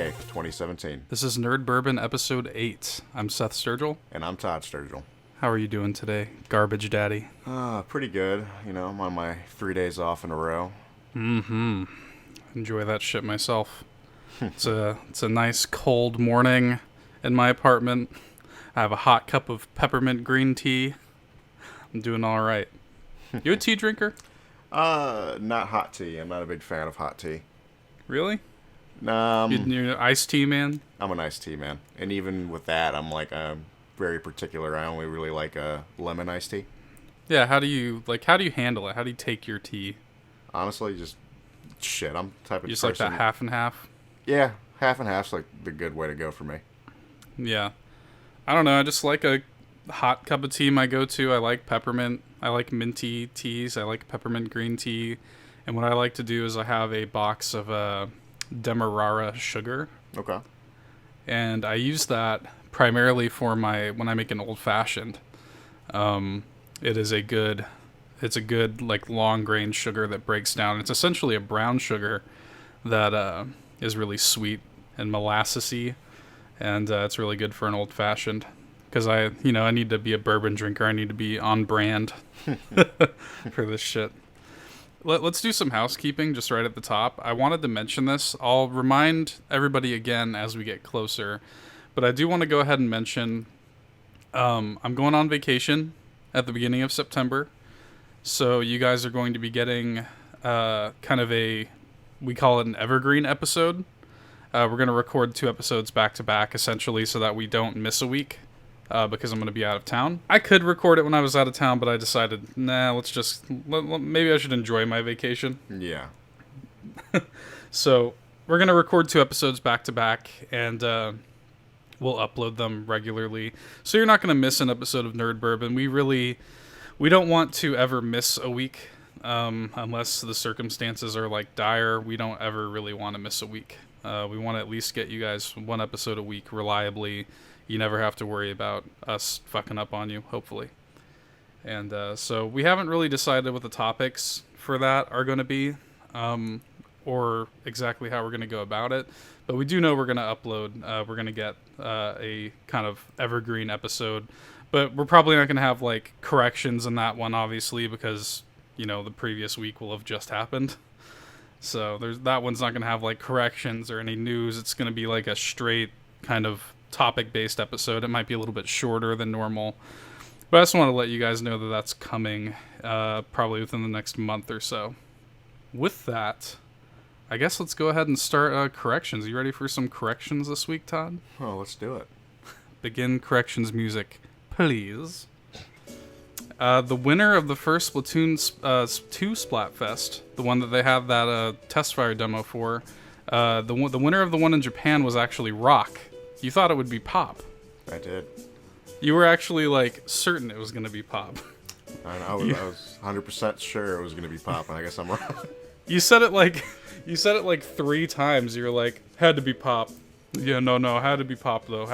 8th, 2017. This is Nerd Bourbon episode 8. I'm Seth Sturgill. And I'm Todd Sturgill. How are you doing today, garbage daddy? Pretty good. You know, I'm on my 3 days off in a row. Enjoy that shit myself. It's a nice cold morning in my apartment. I have a hot cup of peppermint green tea. I'm doing all right. You a tea drinker? Not hot tea. I'm not a big fan of hot tea. Really? You're an iced tea man? I'm an iced tea man. And even with that, I'm very particular. I only really like a lemon iced tea. Yeah, how do you handle it? How do you take your tea? Honestly, just shit. I'm the type of You just person... like that half and half? Yeah, half and half's like the good way to go for me. Yeah. I don't know, I just like a hot cup of tea, my go-to. I like peppermint. I like minty teas. I like peppermint green tea. And what I like to do is I have a box of Demerara sugar. Okay. And I use that primarily for when I make an old-fashioned. It's a good like long grain sugar that breaks down. It's essentially a brown sugar that is really sweet and molassesy, and it's really good for an old-fashioned. Because I need to be a bourbon drinker. I need to be on brand for this shit. Let's do some housekeeping just right at the top. I wanted to mention this. I'll remind everybody again as we get closer. But I do want to go ahead and mention I'm going on vacation at the beginning of September. So you guys are going to be getting kind of we call it an evergreen episode. We're going to record 2 episodes back to back, essentially, so that we don't miss a week. Because I'm going to be out of town. I could record it when I was out of town, but I decided, maybe I should enjoy my vacation. Yeah. So we're going to record 2 episodes back to back, and we'll upload them regularly. So you're not going to miss an episode of Nerd Bourbon. We don't want to ever miss a week, unless the circumstances are like dire. We don't ever really want to miss a week. We want to at least get you guys 1 episode a week reliably. You never have to worry about us fucking up on you, hopefully. And so we haven't really decided what the topics for that are going to be, or exactly how we're going to go about it. But we do know we're going to upload. We're going to get a kind of evergreen episode. But we're probably not going to have like corrections in that one, obviously, because the previous week will have just happened. So that one's not going to have like corrections or any news. It's going to be like a straight kind of topic-based episode. It might be a little bit shorter than normal, but I just want to let you guys know that that's coming probably within the next month or so. With that, I guess let's go ahead and start corrections. Are you ready for some corrections this week, Todd? Oh, let's do it. Begin corrections music, please. The winner of the first Splatoon 2 Splatfest, the one that they had that test fire demo for, the winner of the one in Japan was actually Rock. You thought it would be Pop. I did. You were actually, certain it was going to be Pop. I was 100% sure it was going to be Pop, and I guess I'm wrong. You said it like 3 times. You were like, had to be Pop. Yeah, no, had to be Pop, though.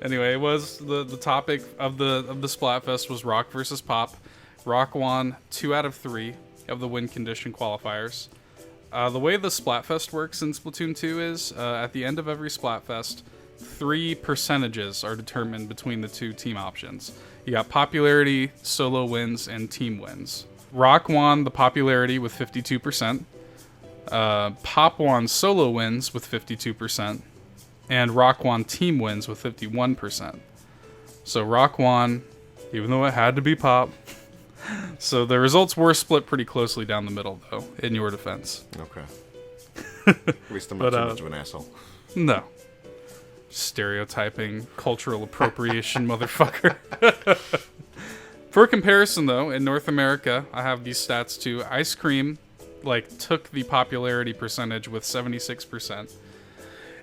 Anyway, it was the topic of the Splatfest was Rock versus Pop. Rock won 2 out of 3 of the win condition qualifiers. The way the Splatfest works in Splatoon 2 is, at the end of every Splatfest, 3 percentages are determined between the 2 team options. You got popularity, solo wins, and team wins. Rock won the popularity with 52%. Pop won solo wins with 52%. And Rock won team wins with 51%. So Rock won, even though it had to be Pop. So the results were split pretty closely down the middle, though, in your defense. Okay. At least I'm not too much of an asshole. No. Stereotyping, cultural appropriation, motherfucker. For comparison, though, in North America, I have these stats too. Ice cream, took the popularity percentage with 76%.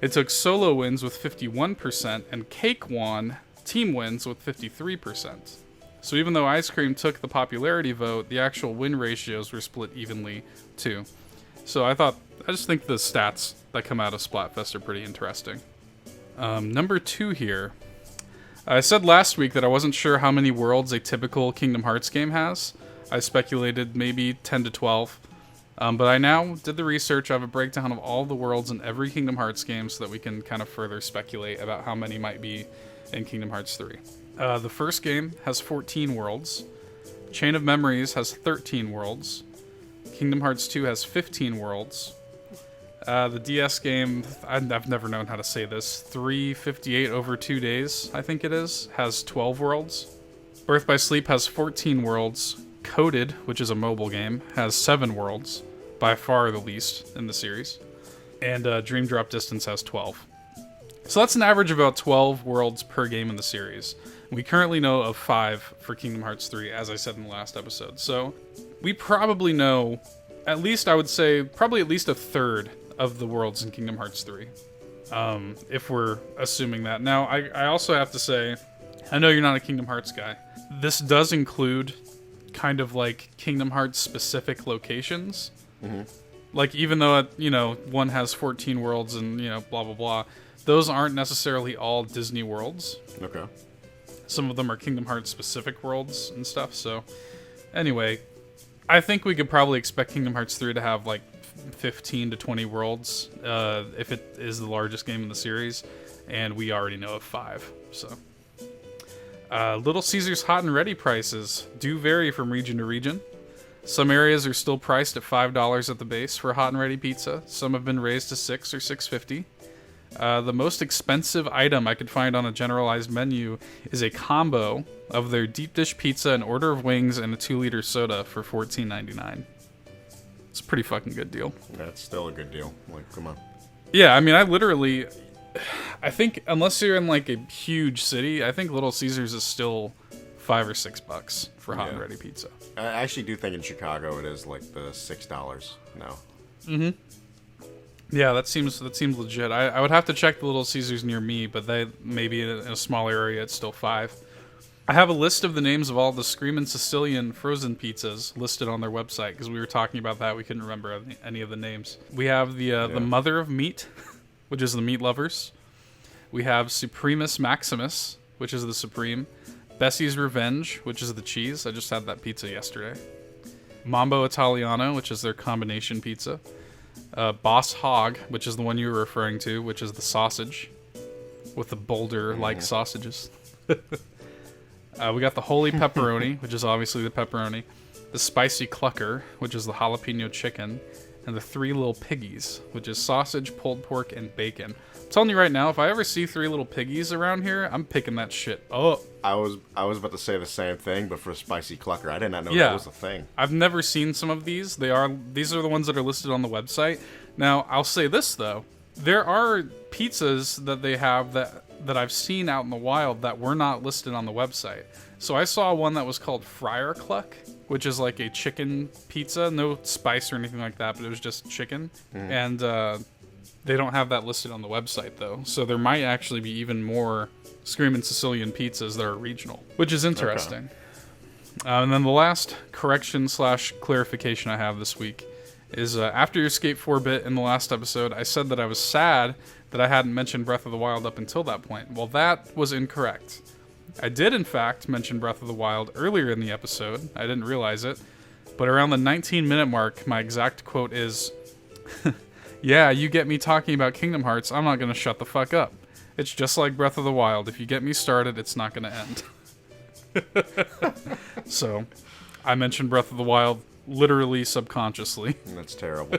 It took solo wins with 51%, and Cake won team wins with 53%. So even though ice cream took the popularity vote, the actual win ratios were split evenly too. So I just think the stats that come out of Splatfest are pretty interesting. Number 2 here. I said last week that I wasn't sure how many worlds a typical Kingdom Hearts game has. I speculated maybe 10 to 12. But I now did the research. I have a breakdown of all the worlds in every Kingdom Hearts game so that we can kind of further speculate about how many might be in Kingdom Hearts 3. The first game has 14 worlds. Chain of Memories has 13 worlds. Kingdom Hearts 2 has 15 worlds. The DS game, I've never known how to say this, 358 over 2 days, I think it is, has 12 worlds. Birth by Sleep has 14 worlds. Coded, which is a mobile game, has 7 worlds, by far the least in the series. And Dream Drop Distance has 12. So that's an average of about 12 worlds per game in the series. We currently know of 5 for Kingdom Hearts 3, as I said in the last episode. So we probably know, at least I would say, probably at least a third of the worlds in Kingdom Hearts 3. If we're assuming that. Now, I also have to say, I know you're not a Kingdom Hearts guy. This does include kind of like Kingdom Hearts specific locations. Mm-hmm. Like, even though, one has 14 worlds and, blah, blah, blah, those aren't necessarily all Disney worlds. Okay. Some of them are Kingdom Hearts specific worlds and stuff. So, anyway, I think we could probably expect Kingdom Hearts 3 to have like 15 to 20 worlds if it is the largest game in the series. And we already know of 5. So, Little Caesars Hot and Ready prices do vary from region to region. Some areas are still priced at $5 at the base for hot and ready pizza. Some have been raised to $6 or $6.50. The most expensive item I could find on a generalized menu is a combo of their deep dish pizza, an order of wings, and a 2-liter soda for $14.99. It's a pretty fucking good deal. That's still a good deal. Like, come on. Yeah, I mean, I think unless you're in like a huge city, I think Little Caesars is still $5 or $6 for hot and ready pizza. I actually do think in Chicago it is like the $6 now. Mm-hmm. Yeah, that seems legit. I would have to check the Little Caesars near me, but they maybe in a smaller area it's still $5. I have a list of the names of all the Screamin' Sicilian frozen pizzas listed on their website because we were talking about that. We couldn't remember any of the names. We have the Mother of Meat, which is the Meat Lovers. We have Supremus Maximus, which is the Supreme. Bessie's Revenge, which is the cheese. I just had that pizza yesterday. Mambo Italiano, which is their combination pizza. Boss Hog, which is the one you were referring to, which is the sausage with the boulder-like sausages. We got the Holy Pepperoni, which is obviously the pepperoni. The Spicy Clucker, which is the jalapeno chicken. And the Three Little Piggies, which is sausage, pulled pork, and bacon. I'm telling you right now, if I ever see Three Little Piggies around here, I'm picking that shit up. I was about to say the same thing, but for Spicy Clucker, I did not know that was a thing. I've never seen some of these. These are the ones that are listed on the website. Now, I'll say this, though. There are pizzas that they have that I've seen out in the wild that were not listed on the website. So I saw one that was called Friar Cluck, which is like a chicken pizza. No spice or anything like that, but it was just chicken. And they don't have that listed on the website, though. So there might actually be even more Screamin' Sicilian pizzas that are regional, which is interesting. Okay. And then the last correction/clarification I have this week is after your Escape 4-bit in the last episode, I said that I was sad that I hadn't mentioned Breath of the Wild up until that point. Well, that was incorrect. I did, in fact, mention Breath of the Wild earlier in the episode. I didn't realize it. But around the 19-minute mark, my exact quote is, yeah, you get me talking about Kingdom Hearts, I'm not going to shut the fuck up. It's just like Breath of the Wild. If you get me started, it's not going to end. So, I mentioned Breath of the Wild literally subconsciously. That's terrible.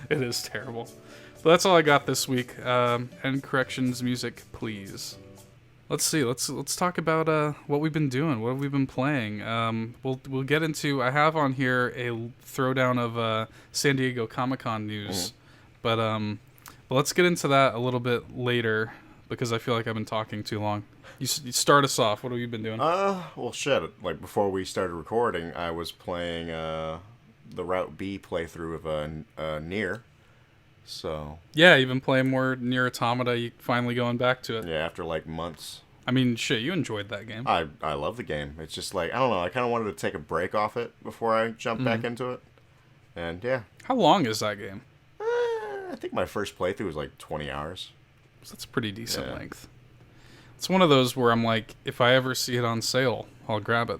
It is terrible. But that's all I got this week. And corrections music, please. Let's see. Let's talk about what we've been doing. What have we been playing? We'll get into. I have on here a throwdown of San Diego Comic-Con news, but let's get into that a little bit later because I feel like I've been talking too long. You start us off. What have you been doing? Well, shit. Like before we started recording, I was playing the Route B playthrough of Nier. So yeah, you've been playing more Nier Automata. You finally going back to it. Yeah, after like months. I mean, shit, you enjoyed that game. I love the game. It's just like, I don't know, I kind of wanted to take a break off it before I jump back into it. And yeah. How long is that game? I think my first playthrough was like 20 hours. So that's a pretty decent length. It's one of those where I'm like, if I ever see it on sale, I'll grab it.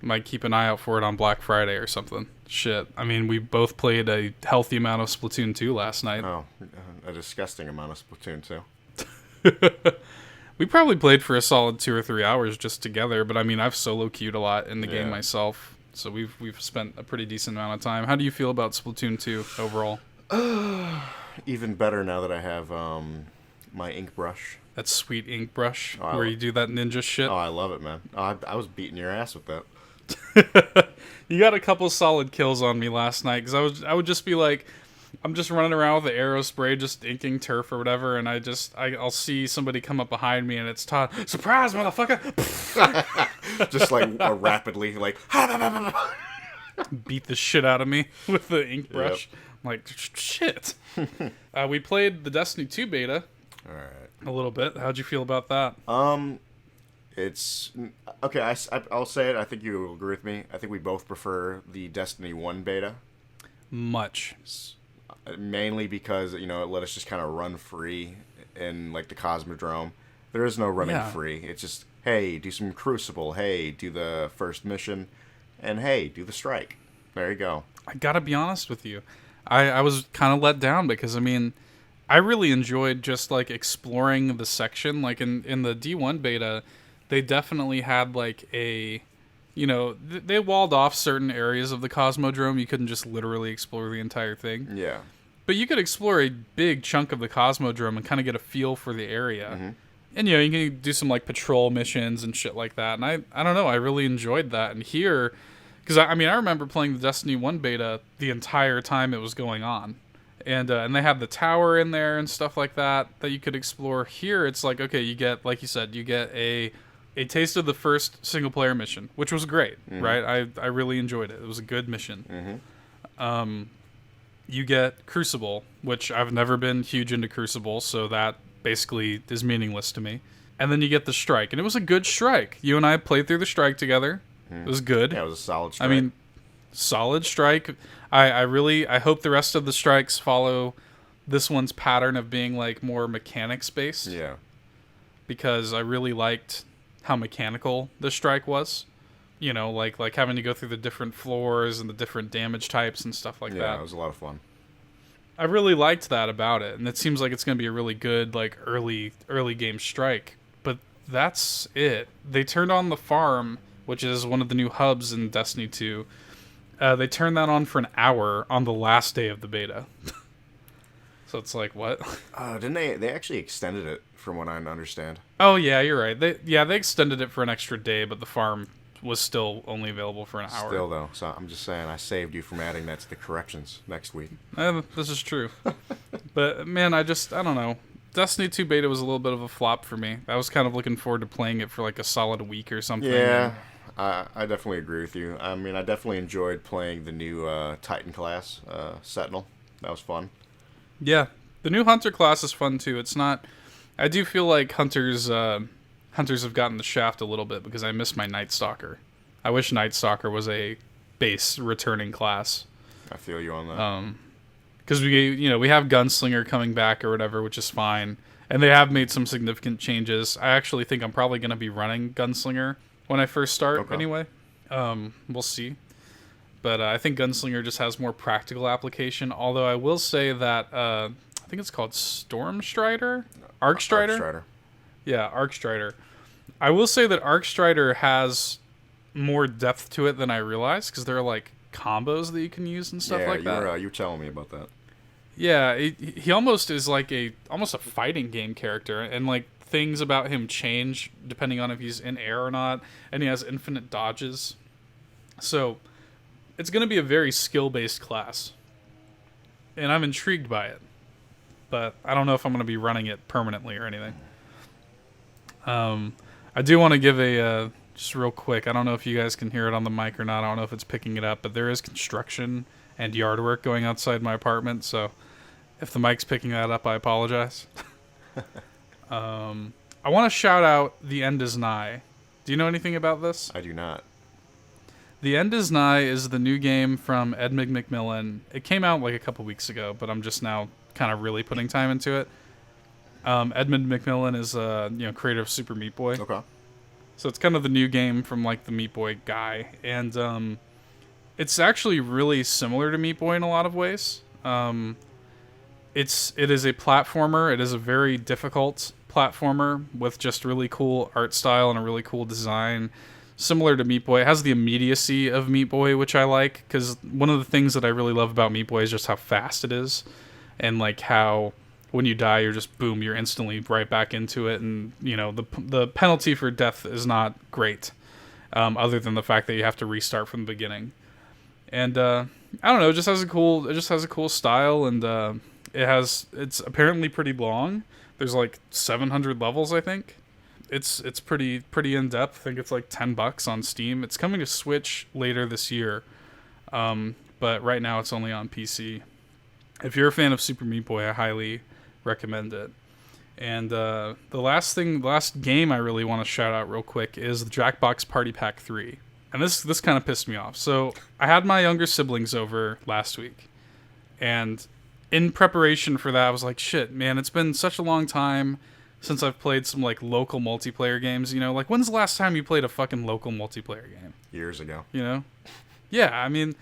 Might keep an eye out for it on Black Friday or something. Shit. I mean, we both played a healthy amount of Splatoon 2 last night. Oh, a disgusting amount of Splatoon 2. We probably played for a solid 2 or 3 hours just together, but I mean, I've solo queued a lot in the game myself, so we've spent a pretty decent amount of time. How do you feel about Splatoon 2 overall? Even better now that I have my ink brush. That sweet ink brush where you do that ninja shit. Oh, I love it, man. Oh, I was beating your ass with that. You got a couple solid kills on me last night because I would just be like, I'm just running around with the arrow spray, just inking turf or whatever, and I'll see somebody come up behind me, and it's Todd. Surprise, motherfucker! Just like rapidly, like beat the shit out of me with the ink brush. Yep. I'm like, shit. We played the Destiny 2 beta. All right. A little bit. How'd you feel about that? It's okay. I'll say it. I think you will agree with me. I think we both prefer the Destiny 1 beta. Much. Mainly because, it let us just kind of run free in, like, the Cosmodrome. There is no running free. It's just, hey, do some Crucible. Hey, do the first mission. And, hey, do the strike. There you go. I gotta be honest with you. I was kind of let down because, I mean, I really enjoyed just, like, exploring the section. Like, in the D1 beta, they definitely had, like, a... they walled off certain areas of the Cosmodrome. You couldn't just literally explore the entire thing. Yeah. But you could explore a big chunk of the Cosmodrome and kind of get a feel for the area. Mm-hmm. And, you can do some, like, patrol missions and shit like that. And I don't know, I really enjoyed that. And here, because, I remember playing the Destiny 1 beta the entire time it was going on. And they had the tower in there and stuff like that you could explore. Here, it's like, okay, you get, like you said, you get a taste of the first single-player mission, which was great, right? I really enjoyed it. It was a good mission. Mm-hmm. You get Crucible, which I've never been huge into Crucible, so that basically is meaningless to me. And then you get the Strike, and it was a good Strike. You and I played through the Strike together. It was good. Yeah, it was a solid Strike. Solid Strike. I hope the rest of the Strikes follow this one's pattern of being, like, more mechanics-based. Yeah. Because I really liked how mechanical the Strike was. Like having to go through the different floors and the different damage types and stuff like that. Yeah, it was a lot of fun. I really liked that about it, and it seems like it's going to be a really good, like, early game Strike. But that's it. They turned on the farm, which is one of the new hubs in Destiny 2. They turned that on for an hour on the last day of the beta. So it's like, what? Didn't they? They actually extended it, from what I understand. Oh yeah, you're right. They extended it for an extra day, but the farm was still only available for an hour. Still though, so I'm just saying, I saved you from adding that to the corrections next week. This is true. But man, I don't know. Destiny 2 beta was a little bit of a flop for me. I was kind of looking forward to playing it for like a solid week or something. Yeah. I definitely agree with you. I definitely enjoyed playing the new Titan class, Sentinel. That was fun. Yeah, the new Hunter class is fun too. It's not... I do feel like Hunters have gotten the shaft a little bit because I miss my Night Stalker. I wish Night Stalker was a base returning class. I feel you on that. Because we have Gunslinger coming back or whatever, which is fine. And they have made some significant changes. I actually think I'm probably going to be running Gunslinger when I first start, anyway. We'll see. But I think Gunslinger just has more practical application. Although I will say that I think it's called Storm Strider? Arc Strider? Arc Strider. Yeah, Arc Strider. I will say that Arc Strider has more depth to it than I realized, because there are like combos that you can use and stuff like that. You were telling me about that. Yeah, he almost is like almost a fighting game character, and like things about him change depending on if he's in air or not, and he has infinite dodges. So it's going to be a very skill-based class, and I'm intrigued by it, but I don't know if I'm going to be running it permanently or anything. I do want to give a just real quick, I don't know if you guys can hear it on the mic or not, I don't know if it's picking it up, but there is construction and yard work going outside my apartment, so if the mic's picking that up, I apologize. I want to shout out The End Is Nigh. Do you know anything about this? I do not. The End Is Nigh is the new game from Edmund McMillan. It came out like a couple weeks ago, but I'm just now kind of really putting time into it. Edmund McMillan is creator of Super Meat Boy. Okay. So it's kind of the new game from like the Meat Boy guy, and it's actually really similar to Meat Boy in a lot of ways. It is a platformer. It is a very difficult platformer with just really cool art style and a really cool design. Similar to Meat Boy. It has the immediacy of Meat Boy, which I like, because one of the things that I really love about Meat Boy is just how fast it is, and like how when you die, you're just boom, you're instantly right back into it, and you know the penalty for death is not great, other than the fact that you have to restart from the beginning. And I don't know, it just has a cool style, and it's apparently pretty long. There's like 700 levels, I think. It's pretty in depth. I think it's like $10 on Steam. It's coming to Switch later this year, but right now it's only on PC. If you're a fan of Super Meat Boy, I highly recommend it. And the last game I really want to shout out real quick is the Jackbox Party Pack 3. And this kind of pissed me off. So I had my younger siblings over last week, and in preparation for that, I was like, shit, man, it's been such a long time since I've played some like local multiplayer games. You know, like when's the last time you played a fucking local multiplayer game? Years ago. You know? Yeah, I mean,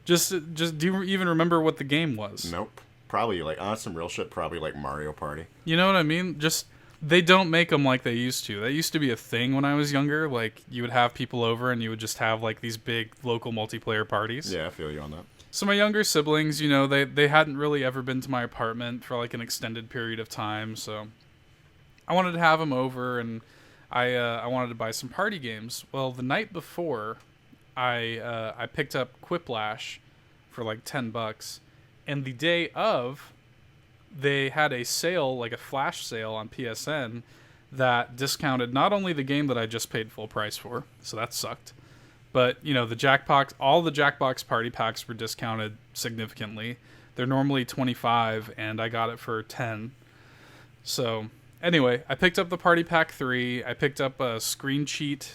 just do you even remember what the game was? Nope. Probably like on some real shit. Probably like Mario Party. You know what I mean? Just they don't make them like they used to. That used to be a thing when I was younger. Like you would have people over and you would just have like these big local multiplayer parties. Yeah, I feel you on that. So my younger siblings, you know, they hadn't really ever been to my apartment for like an extended period of time, so I wanted to have them over, and I wanted to buy some party games. Well, the night before, I picked up Quiplash for like $10, and the day of, they had a sale, like a flash sale on PSN, that discounted not only the game that I just paid full price for, so that sucked, but you know all the Jackbox Party Packs were discounted significantly. They're normally $25, and I got it for $10. So anyway, I picked up the Party Pack 3. I picked up a Screen Cheat,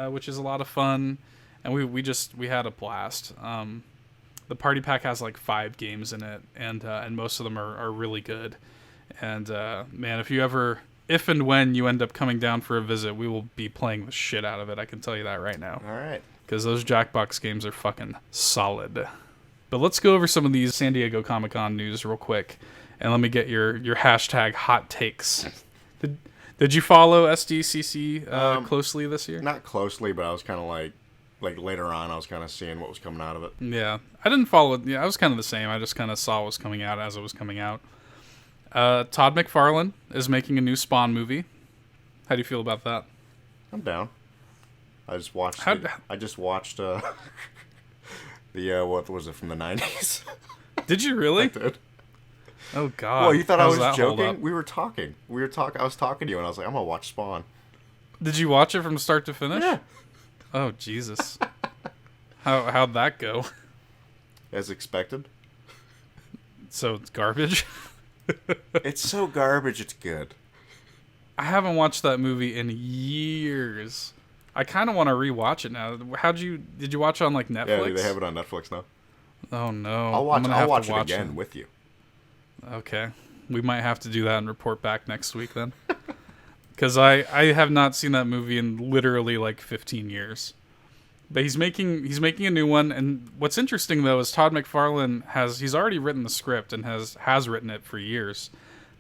which is a lot of fun, and we had a blast. The Party Pack has like 5 games in it, and most of them are really good. And man, if and when you end up coming down for a visit, we will be playing the shit out of it. I can tell you that right now. All right. Because those Jackbox games are fucking solid. But let's go over some of these San Diego Comic-Con news real quick, and let me get your hashtag hot takes. Did you follow SDCC closely this year? Not closely, but I was kind of like later on, I was kind of seeing what was coming out of it. Yeah, I didn't follow it. Yeah, I was kind of the same. I just kind of saw what was coming out as it was coming out. Todd McFarlane is making a new Spawn movie. How do you feel about that? I'm down. I just watched the what was it from the 90s? Did you really? I did. Oh God! Well, you thought I was joking? We were talking. I was talking to you, and I was like, "I'm gonna watch Spawn." Did you watch it from start to finish? Yeah. Oh Jesus! How'd that go? As expected. So it's garbage. It's so garbage. It's good. I haven't watched that movie in years. I kind of want to rewatch it now. Did you watch it on like Netflix? Yeah, they have it on Netflix now. Oh no! I'll watch it again with you. Okay, we might have to do that and report back next week then. Because I have not seen that movie in literally like 15 years. But he's making a new one, and what's interesting though is Todd McFarlane he's already written the script and has written it for years,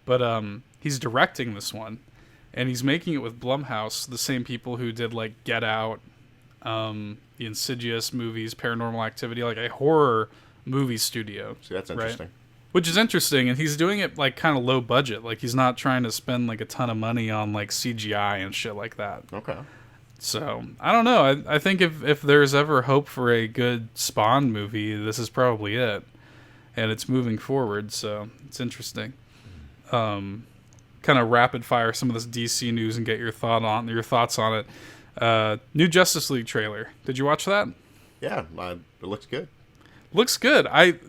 but he's directing this one, and he's making it with Blumhouse, the same people who did like Get Out, the Insidious movies, Paranormal Activity, like a horror movie studio. See, that's interesting. Right? Which is interesting, and he's doing it like kind of low budget, like he's not trying to spend like a ton of money on like CGI and shit like that. Okay. So, I don't know. I think if there's ever hope for a good Spawn movie, this is probably it. And it's moving forward, so it's interesting. Kind of rapid fire some of this DC news and get your thoughts on it. New Justice League trailer. Did you watch that? Yeah, it looks good. Looks good. I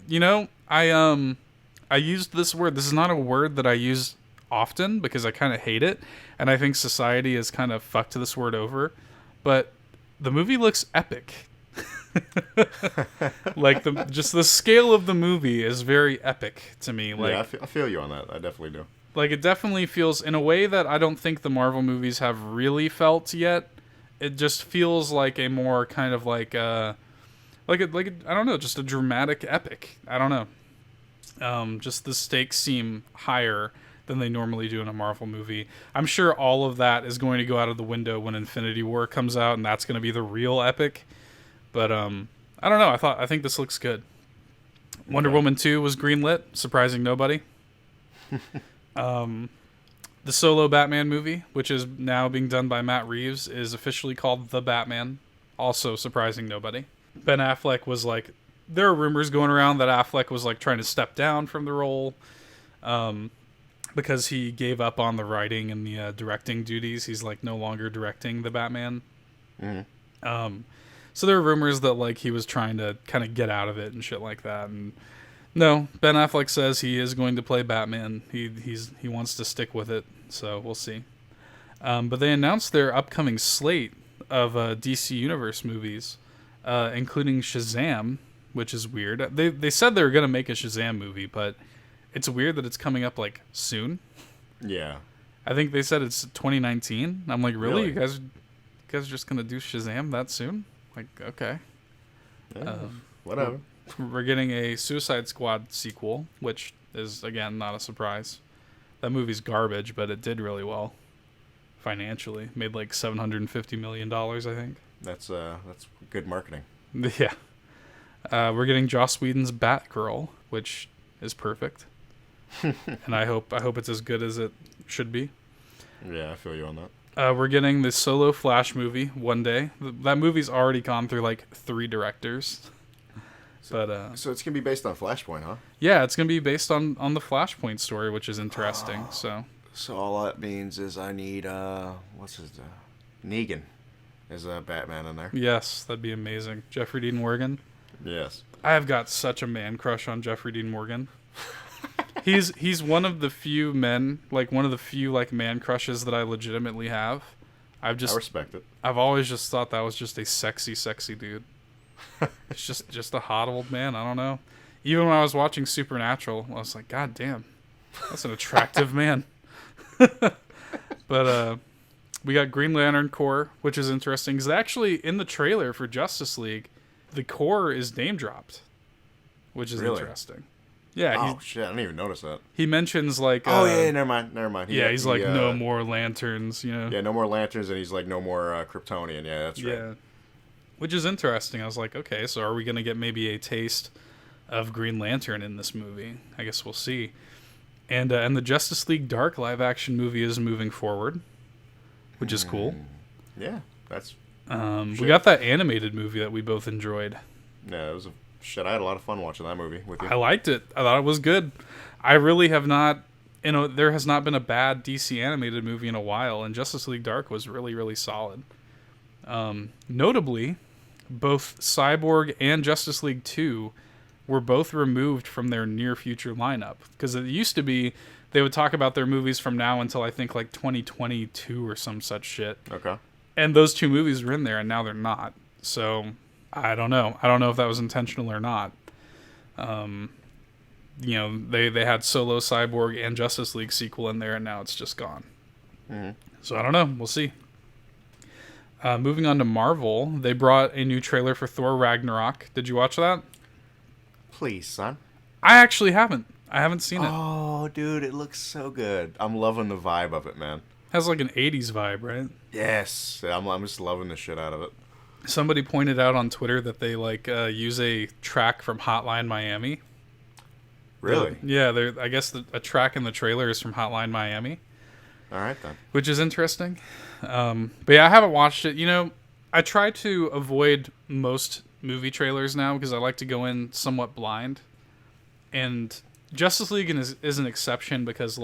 used this word. This is not a word that I use often because I kind of hate it, and I think society has kind of fucked this word over, but the movie looks epic. Like just the scale of the movie is very epic to me. Like, yeah, I feel you on that. I definitely do. Like, it definitely feels in a way that I don't think the Marvel movies have really felt yet. It just feels like a more kind of like I don't know, just a dramatic epic. I don't know. Just the stakes seem higher than they normally do in a Marvel movie. I'm sure all of that is going to go out of the window when Infinity War comes out, and that's going to be the real epic. But I don't know. I think this looks good. Wonder Woman 2 was greenlit, surprising nobody. The solo Batman movie, which is now being done by Matt Reeves, is officially called The Batman, also surprising nobody. Ben Affleck was like, there are rumors going around that Affleck was like trying to step down from the role because he gave up on the writing and the directing duties. He's like no longer directing the Batman. Mm-hmm. So there are rumors that like he was trying to kind of get out of it and shit like that. And no, Ben Affleck says he is going to play Batman. He wants to stick with it, so we'll see. But they announced their upcoming slate of DC Universe movies, including Shazam, which is weird. They said they were going to make a Shazam movie, but it's weird that it's coming up like soon. Yeah. I think they said it's 2019. I'm like, really? You guys are just going to do Shazam that soon? Like, okay. Yeah, whatever. We're getting a Suicide Squad sequel, which is, again, not a surprise. That movie's garbage, but it did really well financially. Made like $750 million, I think. That's good marketing. Yeah. We're getting Joss Whedon's Batgirl, which is perfect. And I hope it's as good as it should be. Yeah, I feel you on that. We're getting the solo Flash movie one day. That movie's already gone through like 3 directors. So it's going to be based on Flashpoint, huh? Yeah, it's going to be based on the Flashpoint story, which is interesting. So all that means is I need, Negan as a Batman in there. Yes, that'd be amazing. Jeffrey Dean Morgan. Yes. I have got such a man crush on Jeffrey Dean Morgan. He's one of the few men, like one of the few like man crushes that I legitimately have. I respect it. I've always just thought that was just a sexy dude. It's just a hot old man. I don't know. Even when I was watching Supernatural, I was like, God damn, that's an attractive man. But we got Green Lantern Corps, which is interesting because actually in the trailer for Justice League, the Corps is name dropped, which is interesting. Yeah. Shit! I didn't even notice that. He mentions like. Never mind. He's like no more lanterns. Yeah, no more lanterns, and he's like no more Kryptonian. Yeah, that's right. Yeah. Which is interesting. I was like, okay, so are we gonna get maybe a taste of Green Lantern in this movie? I guess we'll see. And the Justice League Dark live action movie is moving forward, which is cool. Yeah, that's. We got that animated movie that we both enjoyed. Yeah, it was I had a lot of fun watching that movie with you. I liked it. I thought it was good. I really have not, there has not been a bad DC animated movie in a while, and Justice League Dark was really, really solid. Notably, both Cyborg and Justice League 2 were both removed from their near future lineup. Because it used to be, they would talk about their movies from now until I think like 2022 or some such shit. Okay. And those 2 movies were in there, and now they're not. So I don't know. I don't know if that was intentional or not. They had Solo, Cyborg, and Justice League sequel in there, and now it's just gone. Mm-hmm. So I don't know. We'll see. Moving on to Marvel, they brought a new trailer for Thor Ragnarok. Did you watch that? Please, son. I actually haven't. I haven't seen it. Oh, dude, it looks so good. I'm loving the vibe of it, man. Has like an 80s vibe, right? Yes. I'm just loving the shit out of it. Somebody pointed out on Twitter that they use a track from Hotline Miami. Really? Yeah, I guess a track in the trailer is from Hotline Miami. All right, then. Which is interesting. But yeah, I haven't watched it. I try to avoid most movie trailers now because I like to go in somewhat blind. And Justice League is an exception because,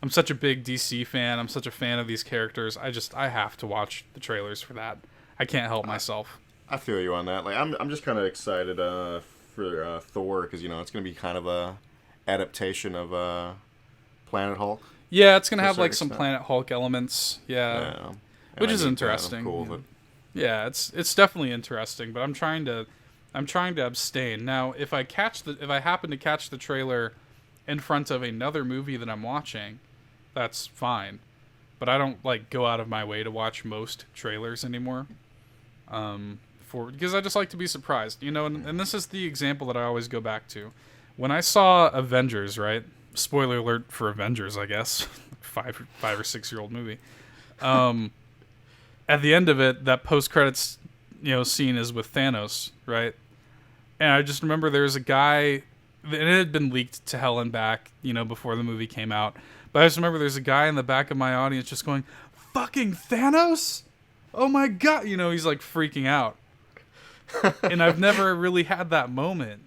I'm such a big DC fan. I'm such a fan of these characters. I have to watch the trailers for that. I can't help myself. I feel you on that. I'm just kind of excited for Thor because it's going to be kind of a adaptation of Planet Hulk. Yeah, it's going to have some Planet Hulk elements. Yeah. Which is interesting. I'm cool with it. Yeah, it's definitely interesting, but I'm trying to abstain. Now, if I happen to catch the trailer in front of another movie that I'm watching, that's fine. but I don't like go out of my way to watch most trailers anymore. Because I just like to be surprised, you know. And this is the example that I always go back to. When I saw Avengers, right? Spoiler alert for Avengers, I guess. 5 or 6 year old movie. At the end of it, that post credits, scene is with Thanos, right? And I just remember there was a guy, and it had been leaked to hell and back, before the movie came out. But I just remember there's a guy in the back of my audience just going, "Fucking Thanos! Oh my god!" He's like freaking out. And I've never really had that moment,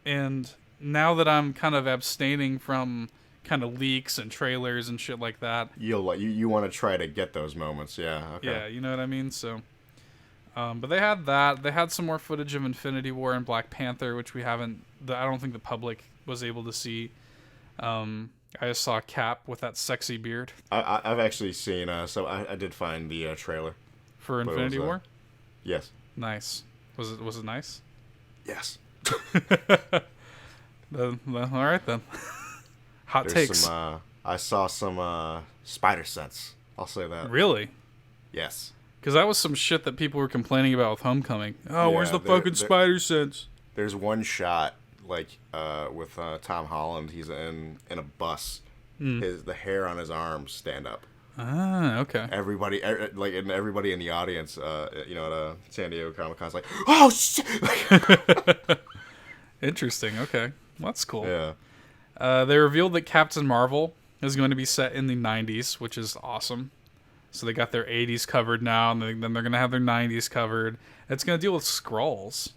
And now that I'm kind of abstaining from kind of leaks and trailers and shit like that, you want to try to get those moments, yeah. Okay. Yeah, you know what I mean. So, but they had that. They had some more footage of Infinity War and Black Panther, which we haven't. I don't think the public was able to see. I just saw Cap with that sexy beard. I've actually seen. So I did find the trailer for Infinity War. Yes. Nice. Was it nice? Yes. All right then. Hot takes. I saw some spider sense. I'll say that. Really? Yes. Because that was some shit that people were complaining about with Homecoming. Oh, yeah, where's the fucking spider sense? There's one shot with Tom Holland. He's in a bus. The hair on his arms stand up. Ah, okay. Everybody, everybody in the audience, at San Diego Comic-Con is like, "Oh shit!" Interesting. Okay, well, that's cool. Yeah. They revealed that Captain Marvel is going to be set in the 90s, which is awesome. So they got their 80s covered now, and then they're going to have their 90s covered. It's going to deal with Skrulls.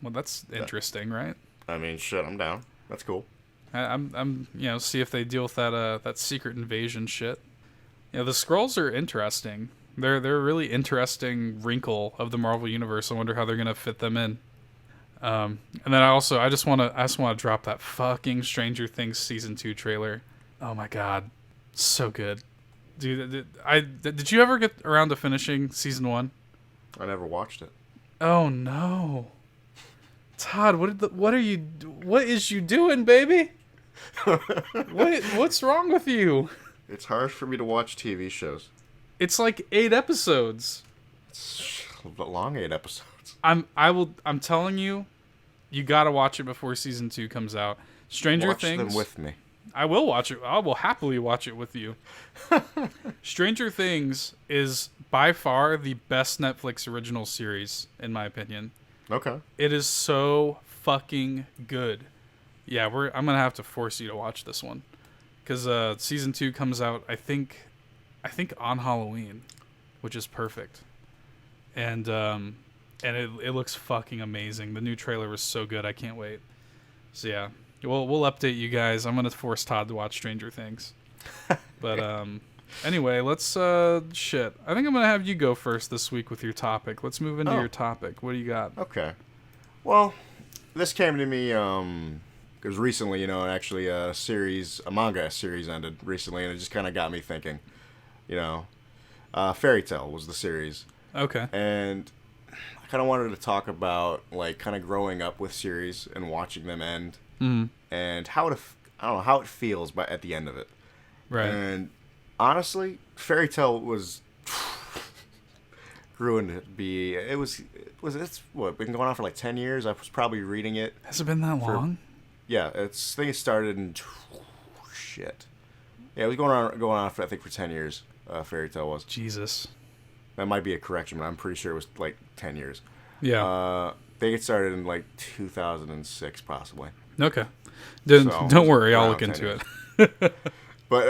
Well, that's interesting, right? I mean, shit, I'm down. That's cool. I'm see if they deal with that secret invasion shit. The Skrulls are interesting. They're a really interesting wrinkle of the Marvel universe. I wonder how they're gonna fit them in. And then I just want to drop that fucking Stranger Things season 2 trailer. Oh my god, so good, dude. Did you ever get around to finishing season 1? I never watched it. Oh no, Todd, what is you doing, baby? What's wrong with you? It's hard for me to watch TV shows. It's like 8 episodes. It's a long 8 episodes. I'm telling you, you gotta watch it before season 2 comes out. Stranger Things. Watch them with me. I will watch it. I will happily watch it with you. Stranger Things is by far the best Netflix original series, in my opinion. Okay. It is so fucking good. Yeah, I'm gonna have to force you to watch this one. Because season 2 comes out, I think on Halloween, which is perfect, and it looks fucking amazing. The new trailer was so good, I can't wait. So yeah, we'll update you guys. I'm gonna force Todd to watch Stranger Things, but anyway, let's shit. I think I'm gonna have you go first this week with your topic. Let's move into your topic. What do you got? Okay, well, this came to me because recently, actually a manga series ended recently, and it just kind of got me thinking. Fairy Tail was the series. Okay. And I kind of wanted to talk about kind of growing up with series and watching them end, and how it feels at the end of it. Right. And honestly, Fairy Tail grew into be it's been going on for 10 years. I was probably reading it. Has it been that long? Yeah, I think it started in shit. Yeah, it was going on for, I think, for 10 years. Fairy Tail was. Jesus. That might be a correction, but I'm pretty sure it was 10 years. Yeah. I think it started in 2006, possibly. Okay. Don't worry, I'll look into it. But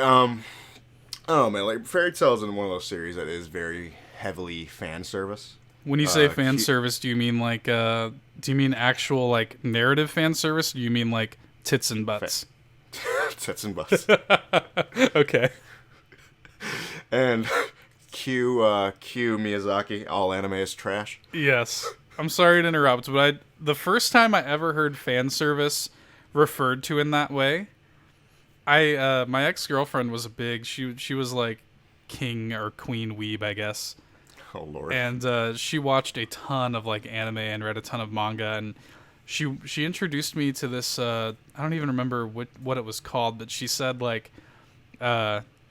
oh man, Fairy Tail is in one of those series that is very heavily fan service. When you say fan service, do you mean actual narrative fan service? Or do you mean tits and butts? Tits and butts. Okay. And cue Miyazaki, all anime is trash. Yes. I'm sorry to interrupt, but the first time I ever heard fan service referred to in that way, my ex-girlfriend was she was king or queen weeb, I guess. Oh Lord. And she watched a ton of anime and read a ton of manga, and she introduced me to this I don't even remember what it was called, but she said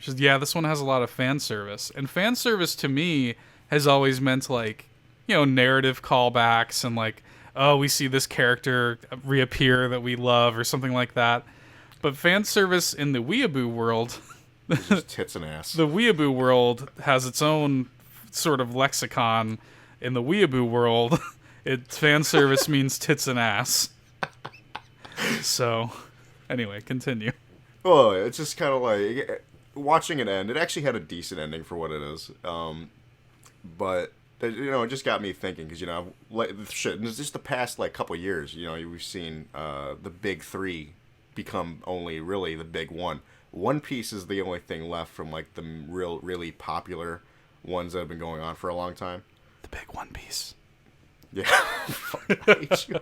Just, yeah, this one has a lot of fan service. And fan service to me has always meant, like, you know, narrative callbacks and, like, oh, we see this character reappear that we love or something like that. But fan service in the weeaboo world, just tits and ass. The weeaboo world has its own sort of lexicon. In the weeaboo world, fan service means tits and ass. So, anyway, continue. Well, it's just kind of like watching it end. It actually had a decent ending for what it is. But you know, it just got me thinking because, you know, shit. It's just the past like couple years. You know, we've seen the big three become only really the big one. One Piece is the only thing left from like the really popular ones that have been going on for a long time. The big One Piece. Yeah. I hate you.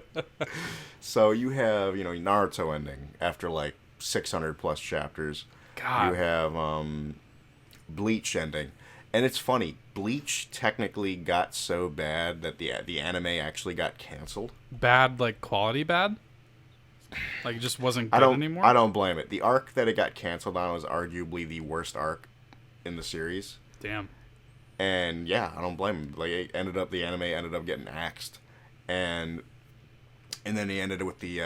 So you have, you know, Naruto ending after like 600 plus chapters. God. You have Bleach ending. And it's funny, Bleach technically got so bad that the anime actually got canceled. Bad, like quality bad? Like it just wasn't good anymore? I don't blame it. The arc that it got canceled on was arguably the worst arc in the series. Damn. And yeah, I don't blame him. Like the anime ended up getting axed. And then he ended it with the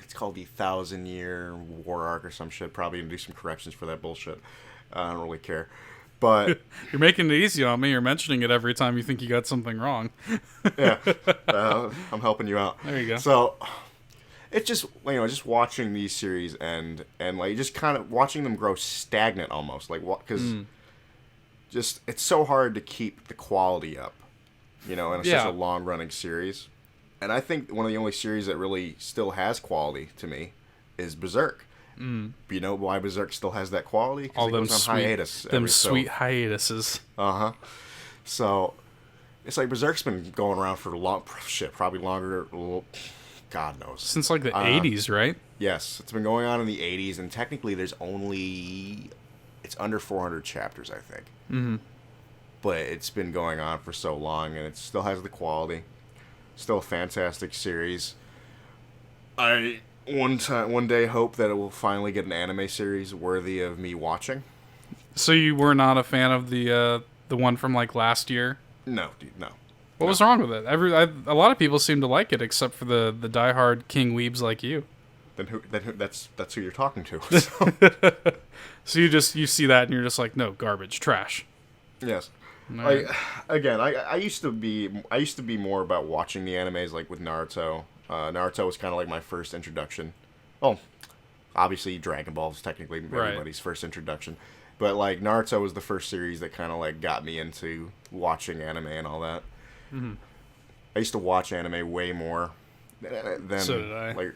it's called the 1,000-Year War arc or some shit. Probably gonna do some corrections for that bullshit. I don't really care. But you're making it easy on me. You're mentioning it every time you think you got something wrong. Yeah, I'm helping you out. There you go. So it's just, you know, just watching these series and like just kind of watching them grow stagnant almost, like because just it's so hard to keep the quality up, you know, in such a long running series. And I think one of the only series that really still has quality to me is Berserk. You know why Berserk still has that quality? All it them goes on sweet, hiatus. Sweet hiatuses. So it's like Berserk's been going around for probably longer. God knows. Since like the 80s, right? Yes, it's been going on in the 80s, and technically it's under 400 chapters, I think. Mm-hmm. But it's been going on for so long, and it still has the quality. Still a fantastic series. I one day hope that it will finally get an anime series worthy of me watching. So you were not a fan of the one from like last year? No, dude, no. What was wrong with it? A lot of people seem to like it, except for the diehard king weebs like you. Then who? That's who you're talking to. So you see that and you're just like, no, garbage, trash. Yes. Right. I used to be more about watching the animes, like with Naruto. Naruto was kind of like my first introduction. Well, obviously Dragon Ball is technically everybody's first introduction, but like Naruto was the first series that kind of like got me into watching anime and all that. Mm-hmm. I used to watch anime way more than. So did I. Like,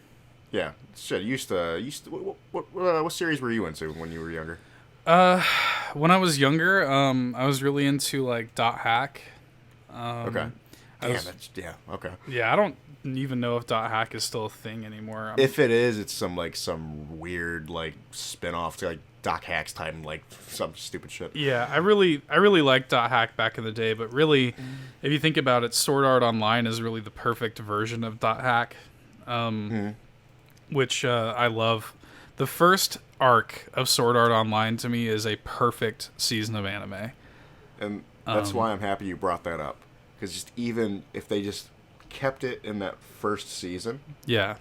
yeah, shit. Used to. What series were you into when you were younger? When I was younger, I was really into like Dot Hack. Okay. Okay. Yeah, I don't even know if Dot Hack is still a thing anymore. If it is, it's some weird like spin-off to like Doc Hack's time, like some stupid shit. Yeah, I really liked Dot Hack back in the day, but really, if you think about it, Sword Art Online is really the perfect version of Dot Hack, which I love. The first arc of Sword Art Online to me is a perfect season of anime. And that's why I'm happy you brought that up. Because just even if they just kept it in that first season, yeah,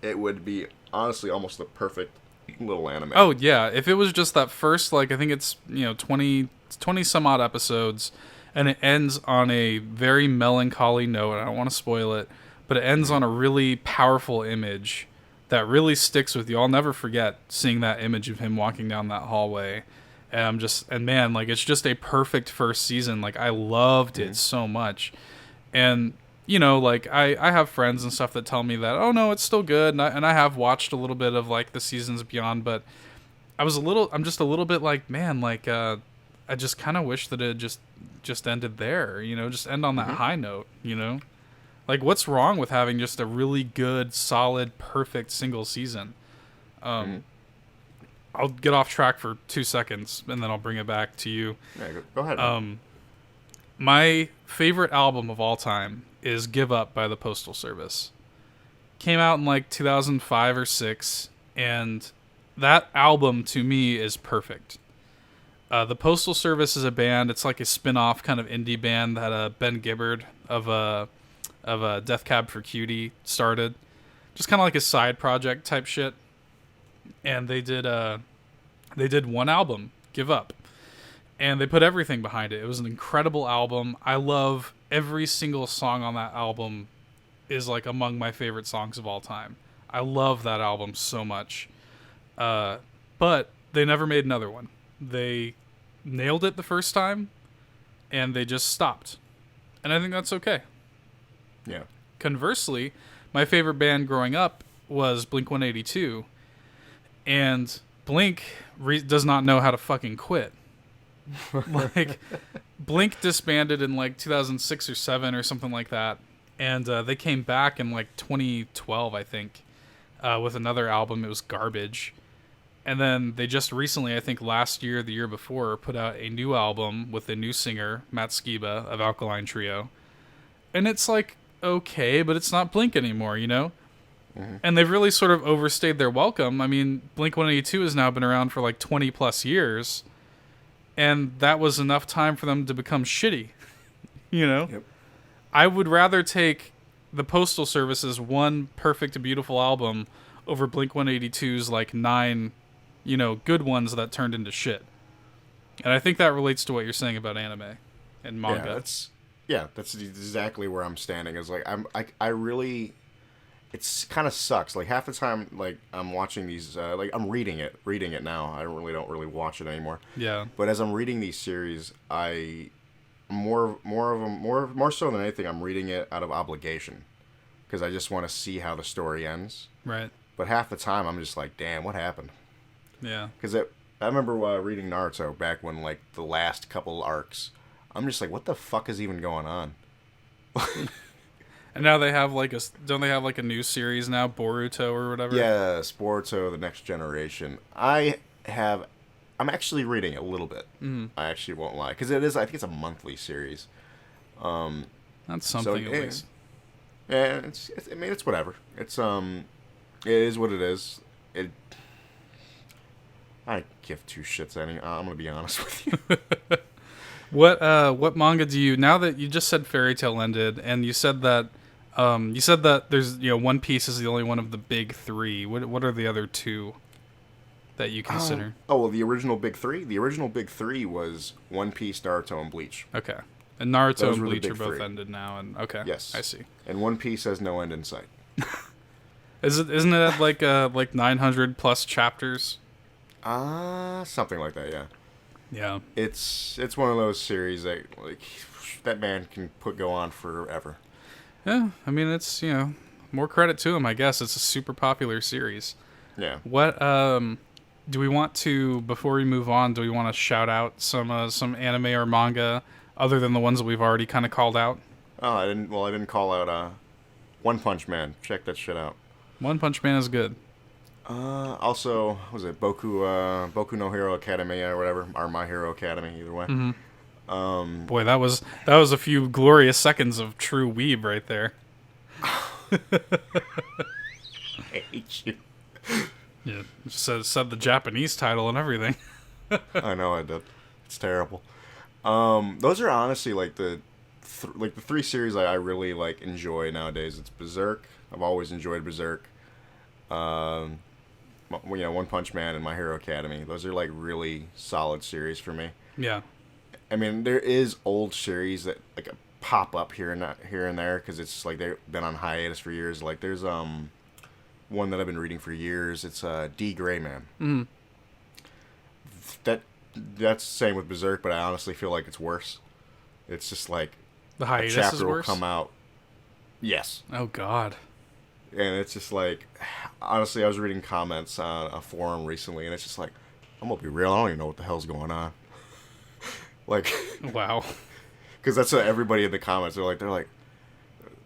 it would be honestly almost the perfect little anime. Oh, yeah. If it was just that first, like, I think it's, 20 some odd episodes, and it ends on a very melancholy note. I don't want to spoil it, but it ends on a really powerful image that really sticks with you. I'll never forget seeing that image of him walking down that hallway. And man, like, it's just a perfect first season. Like, I loved it so much. And, like, I have friends and stuff that tell me that, oh, no, it's still good. And I have watched a little bit of, like, the seasons beyond, but I'm just a little bit like, man, like, I just kind of wish that it just ended there, just end on that high note, Like, what's wrong with having just a really good, solid, perfect single season? I'll get off track for 2 seconds, and then I'll bring it back to you. Yeah, go ahead. My favorite album of all time is Give Up by the Postal Service. Came out in, like, 2005 or 6, and that album, to me, is perfect. The Postal Service is a band. It's like a spin-off kind of indie band that Ben Gibbard of Death Cab for Cutie started. Just kind of like a side project type shit. And they did one album, Give Up. And they put everything behind it. It was an incredible album. I love every single song on that album is like among my favorite songs of all time. I love that album so much. But they never made another one. They nailed it the first time, and they just stopped. And I think that's okay. Yeah. Conversely, my favorite band growing up was Blink-182, and Blink does not know how to fucking quit. Like, Blink disbanded in like 2006 or 7 or something like that, and they came back in like 2012, I think, with another album. It was garbage. And then they just recently, I think last year, the year before, put out a new album with a new singer, Matt Skiba of Alkaline Trio. And it's like, okay, but it's not Blink anymore, you know? Mm-hmm. And they've really sort of overstayed their welcome. I mean, Blink-182 has now been around for like 20 plus years. And that was enough time for them to become shitty, you know? Yep. I would rather take the Postal Service's one perfect, beautiful album over Blink-182's like 9, you know, good ones that turned into shit. And I think that relates to what you're saying about anime and manga. That's exactly where I'm standing. Is like I really, it's kind of sucks. Like half the time, like I'm watching these, like I'm reading it now. I don't really watch it anymore. Yeah. But as I'm reading these series, more so than anything, I'm reading it out of obligation, because I just want to see how the story ends. Right. But half the time, I'm just like, damn, what happened? Yeah. Because I remember reading Naruto back when, like, the last couple arcs. I'm just like, what the fuck is even going on? And now they have, like, don't they have, like, a new series now? Boruto or whatever? Yeah, Boruto, The Next Generation. I'm actually reading it a little bit. Mm. I actually won't lie. Because I think it's a monthly series. That's something, at least. Yeah, I mean, it's whatever. It is what it is. I give two shits any. I'm gonna be honest with you. What manga do you, now that you just said Fairy Tail ended, and you said that there's, you know, One Piece is the only one of the big 3. What are the other 2 that you consider? The original big 3. The original big 3 was One Piece, Naruto, and Bleach. Okay, and Naruto and Bleach are both ended now, and okay, yes, I see. And One Piece has no end in sight. Isn't it like 900 plus chapters? Something like that, yeah. Yeah. It's one of those series that, like, that man can go on forever. Yeah, I mean, it's, you know, more credit to him, I guess. It's a super popular series. Yeah. What do we want to, before we move on, do we want to shout out some anime or manga other than the ones that we've already kind of called out? Oh, I didn't call out One Punch Man. Check that shit out. One Punch Man is good. Also, was it Boku no Hero Academia or whatever, or My Hero Academy, either way. Mm-hmm. Boy, that was a few glorious seconds of true weeb right there. I hate you. Yeah, said the Japanese title and everything. I know I did. It's terrible. Those are honestly like the 3 series I really like enjoy nowadays. It's Berserk. I've always enjoyed Berserk. One Punch Man and My Hero Academy. Those are like really solid series for me. Yeah. I mean, there is old series that like pop up here and there because it's like they've been on hiatus for years. Like there's one that I've been reading for years. It's D. Gray Man. Mm-hmm. That's the same with Berserk, but I honestly feel like it's worse. It's just like the hiatus a chapter is worse? will come out. Yes. Oh God. And it's just like, honestly, I was reading comments on a forum recently, and it's just like, I'm gonna be real, I don't even know what the hell's going on. Like, wow. Because that's what everybody in the comments, they're like,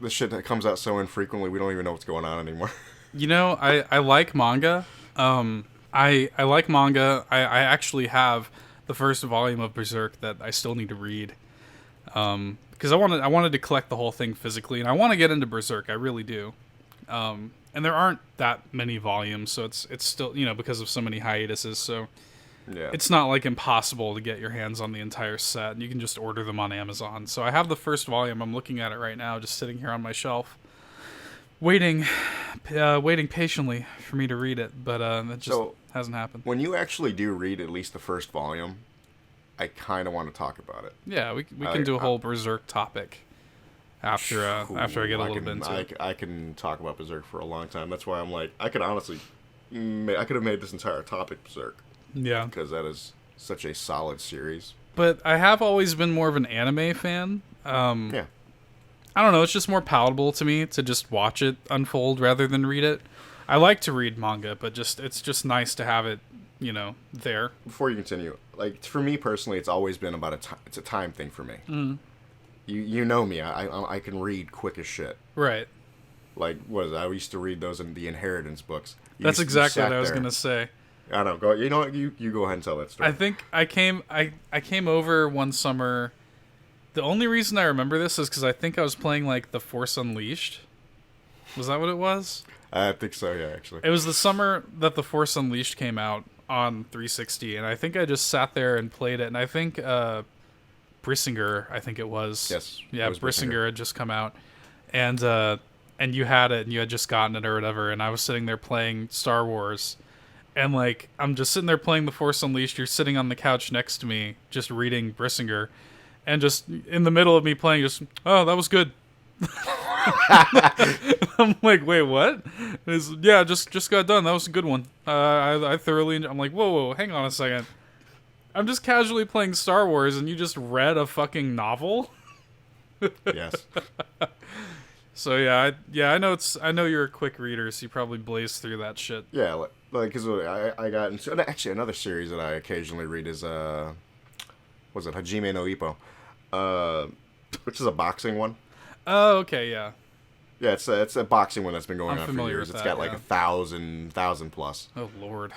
this shit that comes out so infrequently, we don't even know what's going on anymore. You know, I like manga. I like manga. I actually have the first volume of Berserk that I still need to read. Because I wanted to collect the whole thing physically, and I want to get into Berserk. I really do. And there aren't that many volumes, so it's still, you know, because of so many hiatuses. So Yeah. it's not like impossible to get your hands on the entire set. You can just order them on Amazon. So I have the first volume. I'm looking at it right now, just sitting here on my shelf, waiting patiently for me to read it. But it just hasn't happened. When you actually do read at least the first volume, I kind of want to talk about it. Yeah, we can do a whole Berserk topic after I get a little bit into it. I can talk about Berserk for a long time. That's why I'm like, I could honestly, I could have made this entire topic Berserk. Yeah. Because that is such a solid series. But I have always been more of an anime fan. Yeah. I don't know, it's just more palatable to me to just watch it unfold rather than read it. I like to read manga, but it's just nice to have it, there. Before you continue, like, for me personally, it's always been about it's a time thing for me. Mm. You know me, I can read quick as shit. Right. Like, what is it? I used to read those in the Inheritance books. That's exactly what I was going to say. I don't know. You know what? You go ahead and tell that story. I think I came over one summer. The only reason I remember this is because I think I was playing, like, The Force Unleashed. Was that what it was? I think so, yeah, actually. It was the summer that The Force Unleashed came out on 360, and I think I just sat there and played it, and I think Brissinger, I think it was. Yes. Yeah, Brissinger had just come out, and you had it, and you had just gotten it or whatever, and I was sitting there playing Star Wars, and, like, I'm just sitting there playing The Force Unleashed, you're sitting on the couch next to me, just reading Brissinger, and just in the middle of me playing, just, oh, that was good. I'm like, wait, what? Yeah, just got done. That was a good one. I thoroughly I'm like, whoa, hang on a second. I'm just casually playing Star Wars, and you just read a fucking novel? Yes. So I know you're a quick reader, so you probably blaze through that shit. Yeah, like because I got into actually another series that I occasionally read is was it Hajime no Ippo, which is a boxing one. Oh, okay, yeah. Yeah, it's a boxing one that's been going on for years. With it's that, got like 1,000 plus. Oh Lord.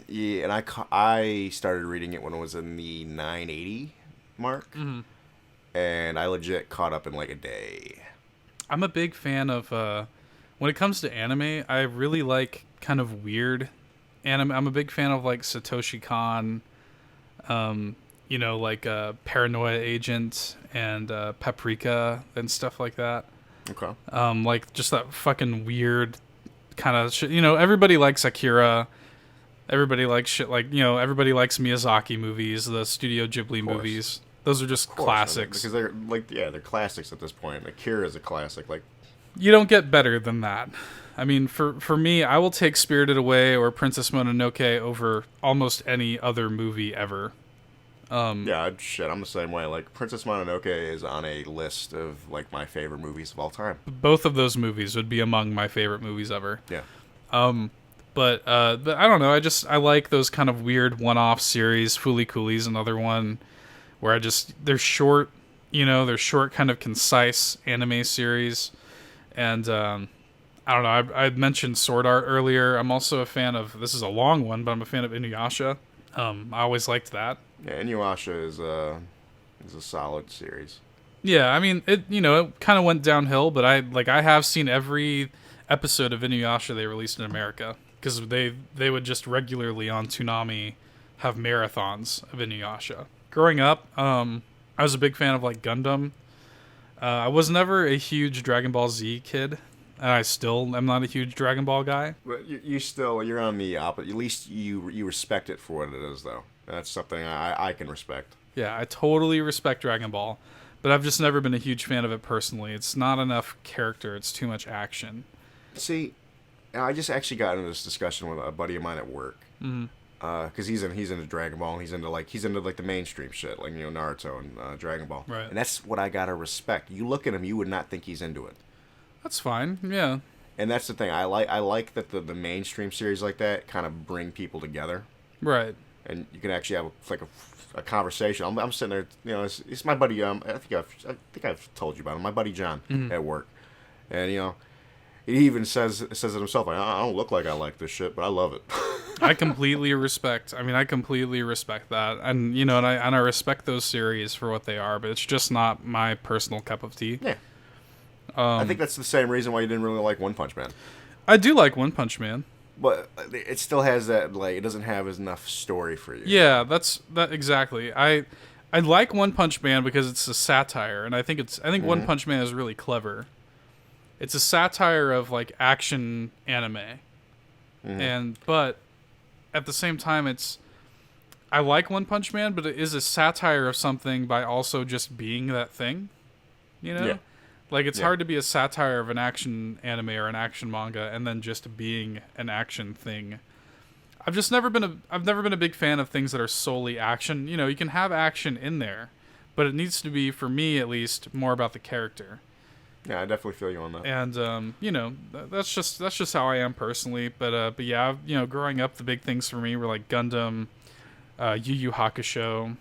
Yeah, and I started reading it when it was in the 980 mark, and I legit caught up in like a day. I'm a big fan of when it comes to anime. I really like kind of weird anime. I'm a big fan of like Satoshi Kon, like Paranoia Agent and Paprika and stuff like that. Okay. Like just that fucking weird kind of shit. Everybody likes Akira. Everybody likes shit like, everybody likes Miyazaki movies, the Studio Ghibli movies. Those are just classics. Because they're like, they're classics at this point. Akira is a classic. Like, you don't get better than that. I mean, for me, I will take Spirited Away or Princess Mononoke over almost any other movie ever. Yeah, shit, I'm the same way. Like, Princess Mononoke is on a list of, like, my favorite movies of all time. Both of those movies would be among my favorite movies ever. Yeah. But I don't know. I like those kind of weird one-off series. Fooly Cooley's another one where they're short, they're short, kind of concise anime series. And I don't know. I mentioned Sword Art earlier. I'm also a fan of, this is a long one, but I'm a fan of Inuyasha. I always liked that. Yeah, Inuyasha is a solid series. Yeah, I mean, it kind of went downhill, but I have seen every episode of Inuyasha they released in America, because they would just regularly on Toonami have marathons of Inuyasha. Growing up, I was a big fan of like Gundam. I was never a huge Dragon Ball Z kid, and I still am not a huge Dragon Ball guy. But you're on the opposite. At least you respect it for what it is, though. That's something I can respect. Yeah, I totally respect Dragon Ball, but I've just never been a huge fan of it personally. It's not enough character. It's too much action. See, I just actually got into this discussion with a buddy of mine at work. Because he's into Dragon Ball, and he's into like the mainstream shit, like Naruto and Dragon Ball. Right. And that's what I gotta respect. You look at him, you would not think he's into it. That's fine. Yeah. And that's the thing. I like that the mainstream series like that kind of bring people together. Right. And you can actually have a conversation. I'm sitting there, it's my buddy. I think I've told you about him. My buddy John at work, and he even says it himself. Like, I don't look like I like this shit, but I love it. I completely respect that, and and I respect those series for what they are, but it's just not my personal cup of tea. Yeah. I think that's the same reason why you didn't really like One Punch Man. I do like One Punch Man. But it still has that, like, it doesn't have enough story for you. Yeah, that's exactly. I like One Punch Man because it's a satire, and I think One Punch Man is really clever. It's a satire of like action anime, but at the same time, I like One Punch Man, but it is a satire of something by also just being that thing. You know, like it's hard to be a satire of an action anime or an action manga and then just being an action thing. I've never been a big fan of things that are solely action. You know, you can have action in there, but it needs to be, for me at least, more about the character. Yeah, I definitely feel you on that. And you know, that's just how I am personally. But yeah, you know, growing up, the big things for me were like Gundam, Yu Yu Hakusho,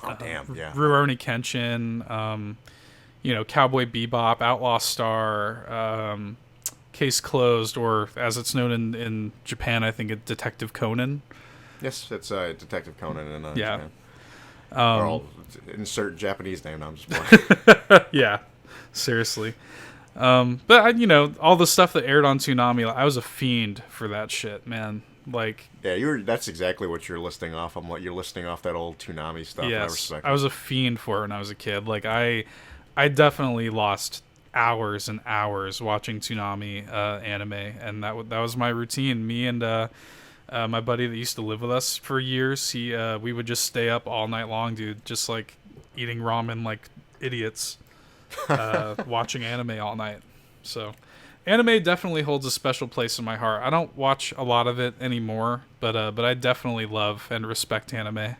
Rurouni Kenshin, you know, Cowboy Bebop, Outlaw Star, Case Closed, or as it's known in Japan, I think it's Detective Conan. Yes, it's Detective Conan in Japan. Or I'll insert Japanese name. No, I'm just playing. Yeah, seriously. But you know, all the stuff that aired on Toonami, I was a fiend for that shit, man. Like, yeah, that's exactly what you're listing off. You're listing off that old Toonami stuff. Yes, I was a fiend for it when I was a kid. Like, I definitely lost hours and hours watching Toonami anime, and that was my routine. Me and my buddy that used to live with us for years, we would just stay up all night long, dude, just like eating ramen like idiots, watching anime all night. So anime definitely holds a special place in my heart. I don't watch a lot of it anymore, but I definitely love and respect anime. Yeah,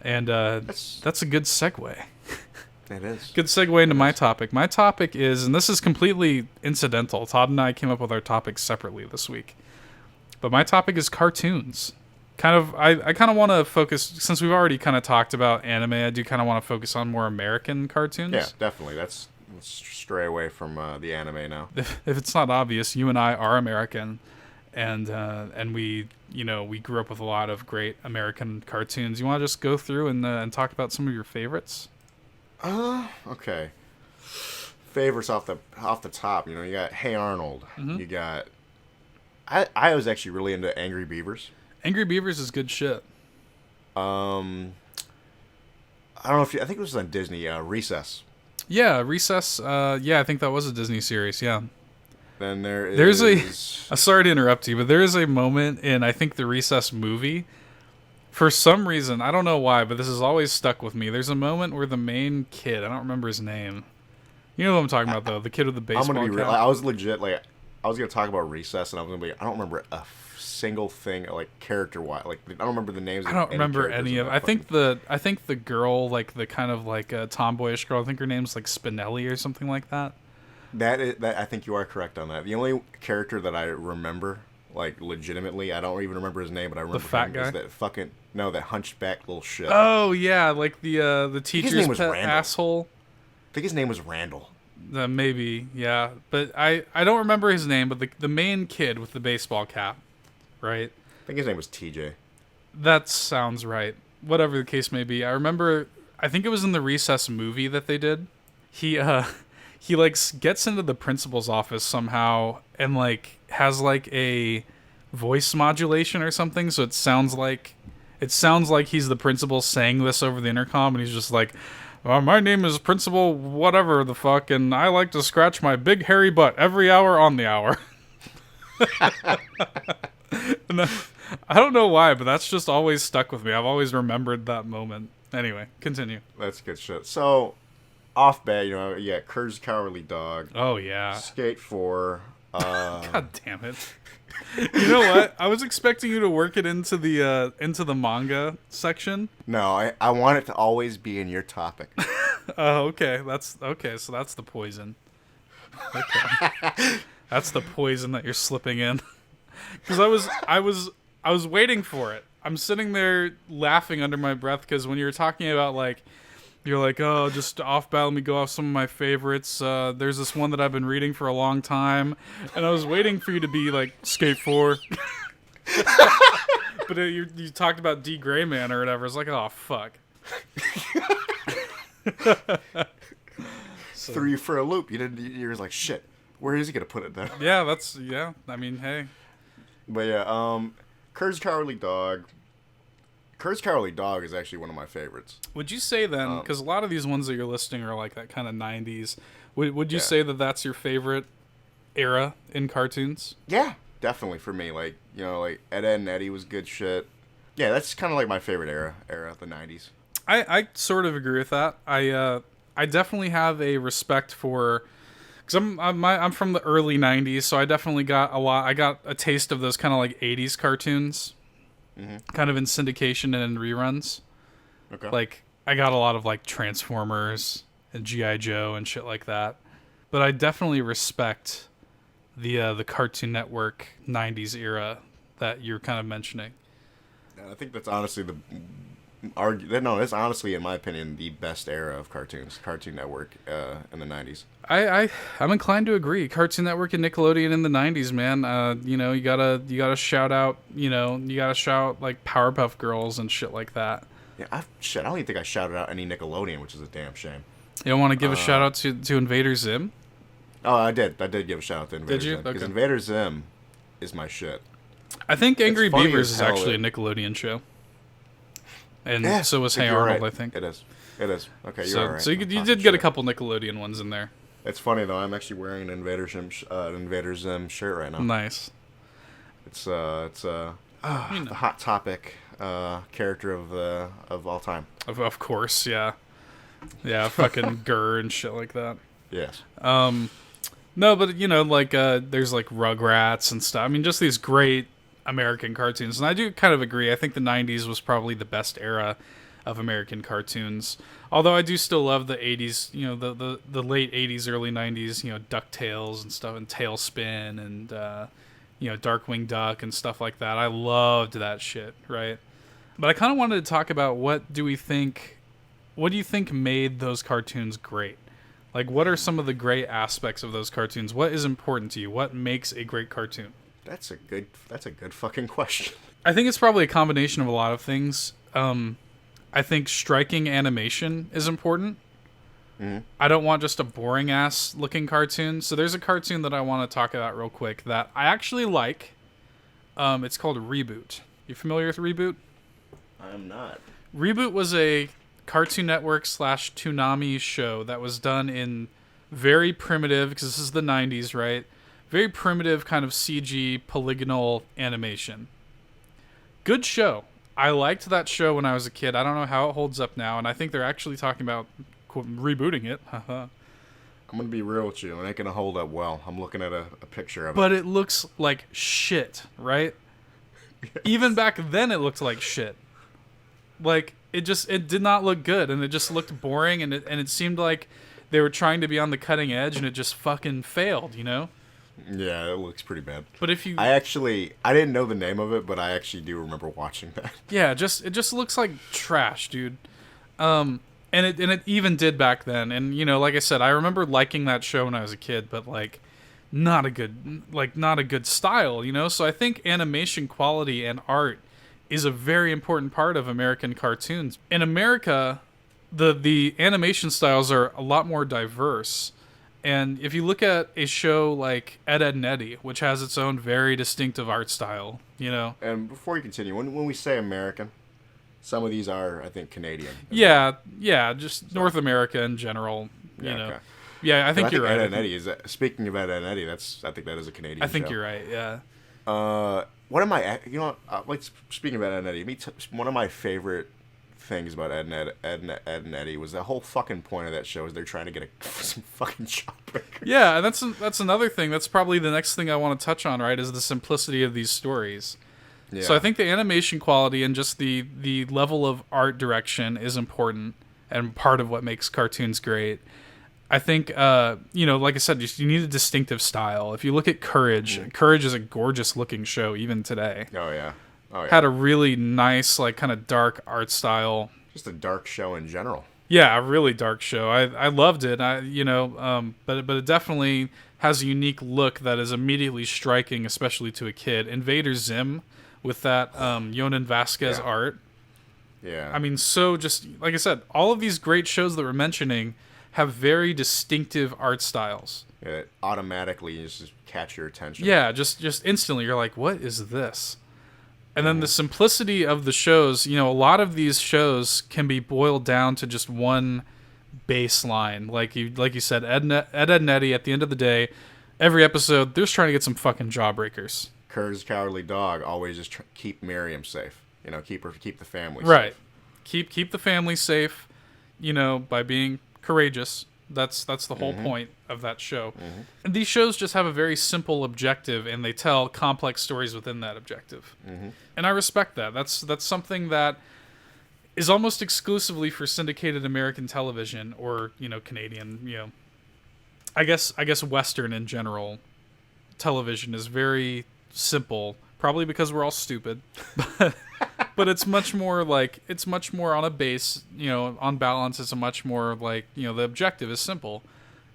and that's a good segue. It is. Good segue into my topic. My topic is, and this is completely incidental, Todd and I came up with our topics separately this week. But my topic is cartoons. I kind of want to focus, since we've already kind of talked about anime, I do kind of want to focus on more American cartoons. Yeah, definitely. Let's stray away from the anime now. If it's not obvious, you and I are American, and we, you know, we grew up with a lot of great American cartoons. You want to just go through and talk about some of your favorites? Okay. Favorites off the top, you know, you got Hey Arnold. You got... I was actually really into Angry Beavers. Angry Beavers is good shit. I don't know if I think it was on Disney, Recess. Yeah, Recess. Yeah, I think that was a Disney series, yeah. Then there's sorry to interrupt you, but there is a moment in, I think, the Recess movie. For some reason, I don't know why, but this has always stuck with me. There's a moment where the main kid, I don't remember his name. You know what I'm talking about, though. The kid with the baseball cap. I'm gonna be real. I was legit, like, I was gonna talk about Recess, and I was gonna be, I don't remember a single thing, like, character-wise. Like, I don't remember the names. I don't remember any of. I think the girl, like the kind of like tomboyish girl. I think her name's like Spinelli or something like that. That I think you are correct on that. The only character that I remember, like, legitimately, I don't even remember his name, but I remember the fat guy. Is that hunchback little shit. Oh yeah, like the teacher's pet asshole. I think his name was Randall. Maybe, yeah, but I don't remember his name. But the main kid with the baseball cap, right? I think his name was TJ. That sounds right. Whatever the case may be, I remember. I think it was in the Recess movie that they did. He like gets into the principal's office somehow and like has like a voice modulation or something, so it sounds like he's the principal saying this over the intercom, and he's just like, my name is Principal whatever the fuck, and I like to scratch my big hairy butt every hour on the hour. And I don't know why, but that's just always stuck with me. I've always remembered that moment. Anyway, continue. That's good shit. So, off bat, you know, yeah, Courage the Cowardly Dog. Oh, yeah. Skate 4. God damn it. You know what? I was expecting you to work it into the manga section. No, I want it to always be in your topic. Oh, okay. So that's the poison. Okay. That's the poison that you're slipping in. Because I was waiting for it. I'm sitting there laughing under my breath because when you were talking about, like, you're like, oh, just off bat, let me go off some of my favorites. There's this one that I've been reading for a long time, and I was waiting for you to be like, Skate 4. But you talked about D. Gray Man or whatever. It's like, oh, fuck. Threw you for a loop. You were like, shit, where is he going to put it then? Yeah, I mean, hey. But yeah, Courage the Cowardly Dog. Courage the Cowardly Dog is actually one of my favorites. Would you say then, because a lot of these ones that you're listing are like that kind of 90s, would you Yeah. say that that's your favorite era in cartoons? Yeah, definitely for me. Like, like Ed, Edd and Eddy was good shit. Yeah, that's kind of like my favorite era, the 90s. I sort of agree with that. I definitely have a respect for, because I'm from the early 90s, so I definitely got I got a taste of those kind of like 80s cartoons, kind of in syndication and in reruns. Okay. Like, I got a lot of like Transformers and G.I. Joe and shit like that. But I definitely respect the Cartoon Network 90s era that you're kind of mentioning. And I think that's honestly that's honestly, in my opinion, the best era of cartoons, Cartoon Network in the 90s. I'm inclined to agree. Cartoon Network and Nickelodeon in the 90s, man. You gotta shout out, you gotta shout like Powerpuff Girls and shit like that. Yeah, I don't even think I shouted out any Nickelodeon, which is a damn shame. You don't want to give a shout out to Invader Zim? Oh, I did give a shout out to Invader Did you? Zim. Because Okay. Invader Zim is my shit. I think Angry funny Beavers as is hell, actually a though. Nickelodeon show. And Yeah, so was I think Hey you're Arnold, right. I think. It is. Okay, you're So, all right. so you I'm did talking get a shit. couple Nickelodeon ones in there. It's funny though. I'm actually wearing an Invader Zim shirt right now. Nice. It's the hot topic character of all time. Of course, yeah. Yeah, fucking Gurr and shit like that. Yes. No, but like there's like Rugrats and stuff. I mean, just these great American cartoons. And I do kind of agree. I think the 90s was probably the best era of American cartoons. Although I do still love the 80s, the late 80s, early 90s, DuckTales and stuff, and Tailspin and Darkwing Duck and stuff like that. I loved that shit, right? But I kind of wanted to talk about what do you think made those cartoons great? Like, what are some of the great aspects of those cartoons? What is important to you? What makes a great cartoon? That's a good fucking question. I think it's probably a combination of a lot of things. I think striking animation is important. Mm-hmm. I don't want just a boring ass looking cartoon. So there's a cartoon that I want to talk about real quick that I actually like. It's called Reboot. You familiar with Reboot? I'm not. Reboot was a Cartoon Network / Toonami show that was done in very primitive, because this is the 90s, right? Very primitive kind of CG polygonal animation. Good show. I liked that show when I was a kid. I don't know how it holds up now, and I think they're actually talking about quote, rebooting it. I'm gonna be real with you. It ain't gonna hold up well. I'm looking at a picture of it. But it looks like shit, right? Even back then, it looked like shit. Like it did not look good, and it just looked boring, and it seemed like they were trying to be on the cutting edge, and it just fucking failed, Yeah, it looks pretty bad. But if you, I didn't know the name of it, but I actually do remember watching that. yeah, it just looks like trash, dude. And it even did back then, and like I said, I remember liking that show when I was a kid, but like not a good style, So I think animation quality and art is a very important part of American cartoons. In America, the animation styles are a lot more diverse. And if you look at a show like Ed, Edd and Eddy, which has its own very distinctive art style, And before you continue, when we say American, some of these are, I think, Canadian. Yeah, just North America in general, Okay. Yeah, I think you're right. Ed, Edd and Eddy speaking of Ed, Edd and Eddy, I think that is a Canadian I think show. you're right, yeah. What am I? Like speaking of Ed, Edd and Eddy, one of my favorite things about Ed and Eddy was the whole fucking point of that show is they're trying to get some fucking jawbreakers. Yeah, and that's another thing. That's probably the next thing I want to touch on, right, is the simplicity of these stories. Yeah. So I think the animation quality and just the level of art direction is important and part of what makes cartoons great. I think, like I said, you need a distinctive style. If you look at Courage, Courage is a gorgeous looking show even today. Oh yeah. Had a really nice, like, kind of dark art style. Just a dark show in general. Yeah, a really dark show. I loved it. But it definitely has a unique look that is immediately striking, especially to a kid. Invader Zim with that Yonan Vasquez art. Yeah. I mean, so just like I said, all of these great shows that we're mentioning have very distinctive art styles. It automatically just catch your attention. Yeah, just instantly you're like, what is this? And then the simplicity of the shows, you know, a lot of these shows can be boiled down to just one baseline. Like you said, Ed, and Eddie, at the end of the day, every episode, they're just trying to get some fucking jawbreakers. Kurt's Cowardly Dog always just keep Miriam safe. You know, keep the family right. safe. Keep the family safe, you know, by being courageous. That's the whole point of that show. And these shows just have a very simple objective, and they tell complex stories within that objective. And I respect that. That's something that is almost exclusively for syndicated American television, or, you know, Canadian, you know. I guess Western in general television is very simple, probably because we're all stupid. But it's much more on a base, you know, on balance. It's a much more like, you know, the objective is simple.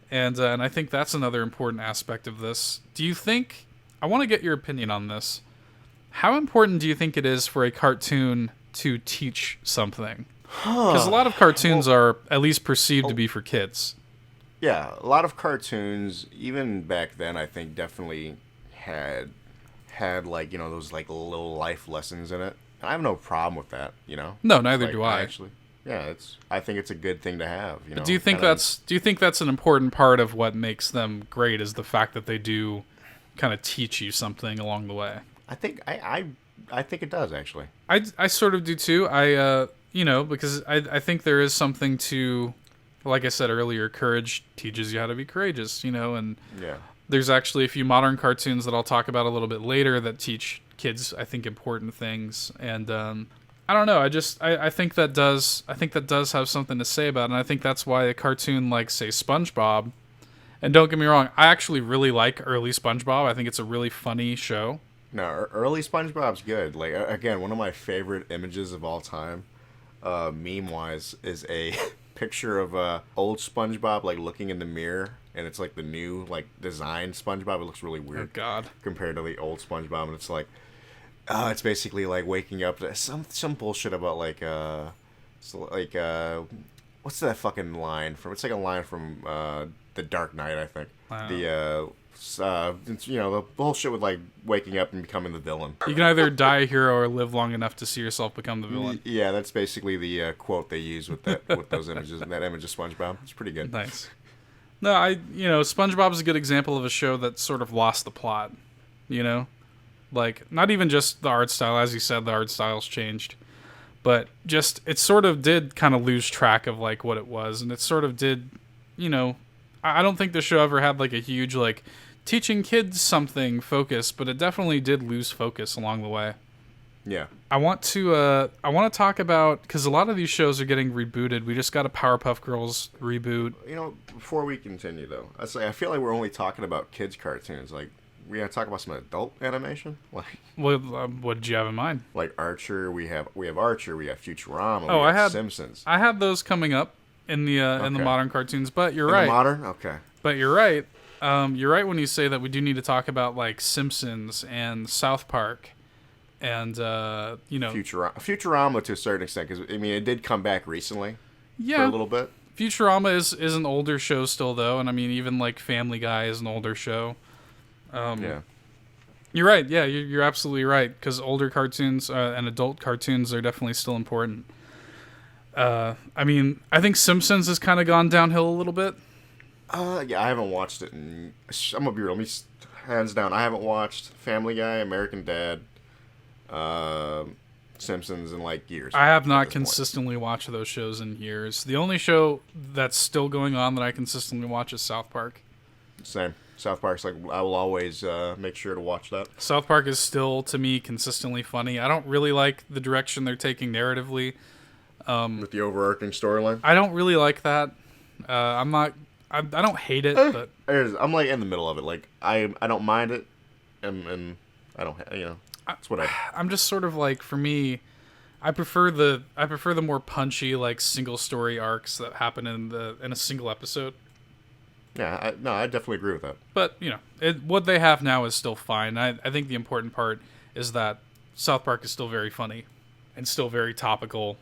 And I think that's another important aspect of this. Do you think, I want to get your opinion on this. How important do you think it is for a cartoon to teach something? Because a lot of cartoons are at least perceived to be for kids. Yeah, a lot of cartoons, even back then, I think definitely had like, you know, those like little life lessons in it. I have no problem with that, you know. No, neither do I. Actually, yeah, I think it's a good thing to have. You know. Do you think that's an important part of what makes them great? Is the fact that they do kind of teach you something along the way? I think I think it does actually. I sort of do too. You know, because I think there is something to, like I said earlier, courage teaches you how to be courageous. You know, and yeah. There's actually a few modern cartoons that I'll talk about a little bit later that teach kids, I think, important things. And I don't know. I think that does have something to say about it. And I think that's why a cartoon like, say, SpongeBob. And don't get me wrong, I actually really like early SpongeBob. I think it's a really funny show. No, early SpongeBob's good. Like, again, one of my favorite images of all time, meme-wise, is a picture of old SpongeBob like looking in the mirror. And it's like the new like design SpongeBob. It looks really weird. Oh God! Compared to the old SpongeBob, and it's like, it's basically like waking up to some bullshit about like what's that fucking line from? It's like a line from The Dark Knight, I think. Wow. You know, the bullshit with like waking up and becoming the villain. You can either die a hero or live long enough to see yourself become the villain. Yeah, that's basically the quote they use with that with those images and that image of SpongeBob. It's pretty good. Nice. No, SpongeBob is a good example of a show that sort of lost the plot, you know? Like, not even just the art style, as you said, the art style's changed, but just, it sort of did kind of lose track of, like, what it was, and it sort of did, you know, I don't think the show ever had, like, a huge, like, teaching kids something focus, but it definitely did lose focus along the way. Yeah. I want to talk about, because a lot of these shows are getting rebooted. We just got a Powerpuff Girls reboot. You know, before we continue though, I feel like we're only talking about kids cartoons. Like, we gotta talk about some adult animation. Like, what did you have in mind? Like Archer. We have Archer. We have Futurama. Oh, we have Simpsons. I had those coming up in the modern cartoons, but you're right. The modern, okay. But you're right. You're right when you say that we do need to talk about like Simpsons and South Park. And, you know... Futurama to a certain extent, because, I mean, it did come back recently for a little bit. Futurama is an older show still, though, and, I mean, even, like, Family Guy is an older show. Yeah. You're right, yeah, you're absolutely right, because older cartoons and adult cartoons are definitely still important. I mean, I think Simpsons has kind of gone downhill a little bit. Yeah, I haven't watched it, and I'm gonna be real, hands down, I haven't watched Family Guy, American Dad, Simpsons in like years. I have not consistently watched those shows in years. The only show that's still going on that I consistently watch is South Park. Same. South Park's like, I will always make sure to watch that. South Park is still, to me, consistently funny. I don't really like the direction they're taking narratively. With the overarching storyline? I don't really like that. I don't hate it, but... I'm like in the middle of it. Like, I don't mind it, and I don't, you know... That's what I'm just sort of like, for me, I prefer the more punchy, like, single story arcs that happen in a single episode. Yeah, I definitely agree with that. But, you know, what they have now is still fine. I think the important part is that South Park is still very funny and still very topical,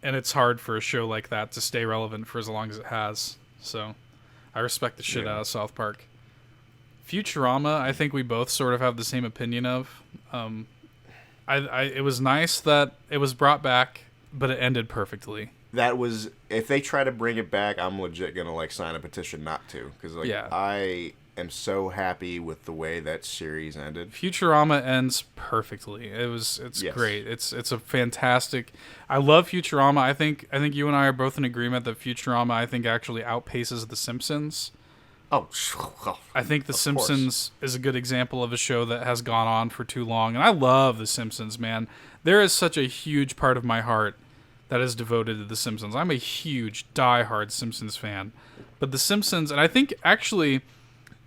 and it's hard for a show like that to stay relevant for as long as it has. So I respect the shit out of South Park. Futurama, I think we both sort of have the same opinion of. It was nice that it was brought back, but it ended perfectly. That was, if they try to bring it back, I'm legit gonna like sign a petition not to, because like I am so happy with the way that series ended. Futurama ends perfectly. It's great. It's a fantastic. I love Futurama. I think you and I are both in agreement that Futurama actually outpaces The Simpsons. Oh, I think The Simpsons is a good example of a show that has gone on for too long, and I love The Simpsons, man. There is such a huge part of my heart that is devoted to The Simpsons. I'm a huge, diehard Simpsons fan. But The Simpsons, and I think actually,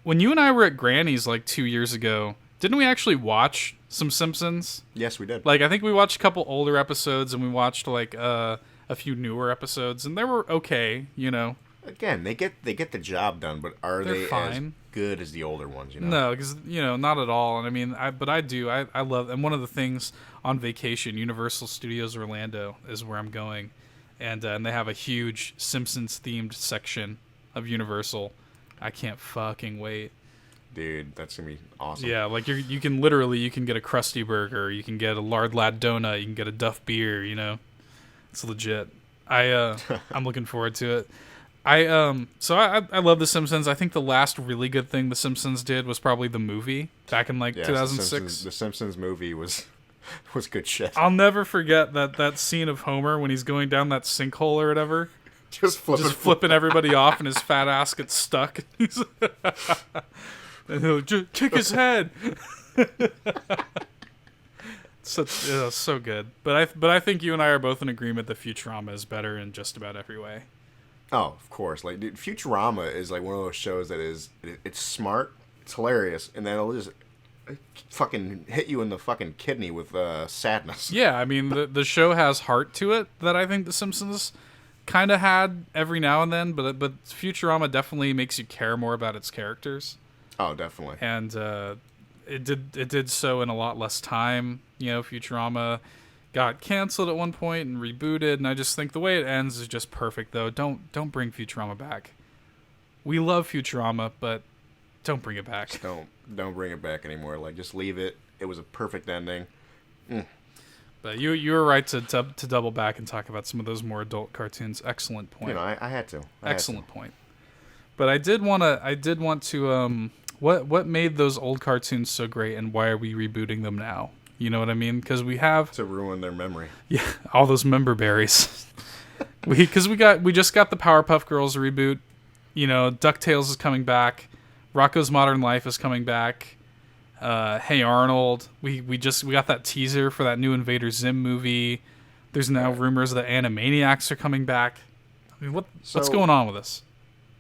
when you and I were at Granny's like 2 years ago, didn't we actually watch some Simpsons? Yes, we did. Like, I think we watched a couple older episodes, and we watched like a few newer episodes, and they were okay, you know. Again, they get the job done, but are they fine. As good as the older ones? You know, no, because not at all. And I mean, I love. And one of the things on vacation, Universal Studios Orlando is where I'm going, and they have a huge Simpsons themed section of Universal. I can't fucking wait, dude. That's gonna be awesome. Yeah, like you can get a Krusty Burger, you can get a Lard Lad donut, you can get a Duff beer. You know, it's legit. I'm looking forward to it. I love The Simpsons. I think the last really good thing The Simpsons did was probably the movie back in 2006. The Simpsons movie was good shit. I'll never forget that scene of Homer when he's going down that sinkhole or whatever. Just flipping everybody off and his fat ass gets stuck. And he'll just kick his head. So good. But I think you and I are both in agreement that Futurama is better in just about every way. Oh, of course. Like, dude, Futurama is like one of those shows that it's smart, it's hilarious, and then it'll just fucking hit you in the fucking kidney with sadness. Yeah, I mean, the show has heart to it that I think The Simpsons kind of had every now and then, but Futurama definitely makes you care more about its characters. Oh, definitely. And it did so in a lot less time. You know, Futurama got canceled at one point and rebooted, and I just think the way it ends is just perfect. Though don't bring Futurama back. We love Futurama, but don't bring it back. Don't bring it back anymore. Like, just leave it. It was a perfect ending. But you were right to double back and talk about some of those more adult cartoons. Excellent point. You know, I had to. Excellent point. But I did want to. What made those old cartoons so great, and why are we rebooting them now? You know what I mean? Because we have to ruin their memory. Yeah, all those member berries. we just got the Powerpuff Girls reboot. You know, DuckTales is coming back. Rocko's Modern Life is coming back. Hey Arnold. We got that teaser for that new Invader Zim movie. There's now rumors that Animaniacs are coming back. I mean, what's going on with this?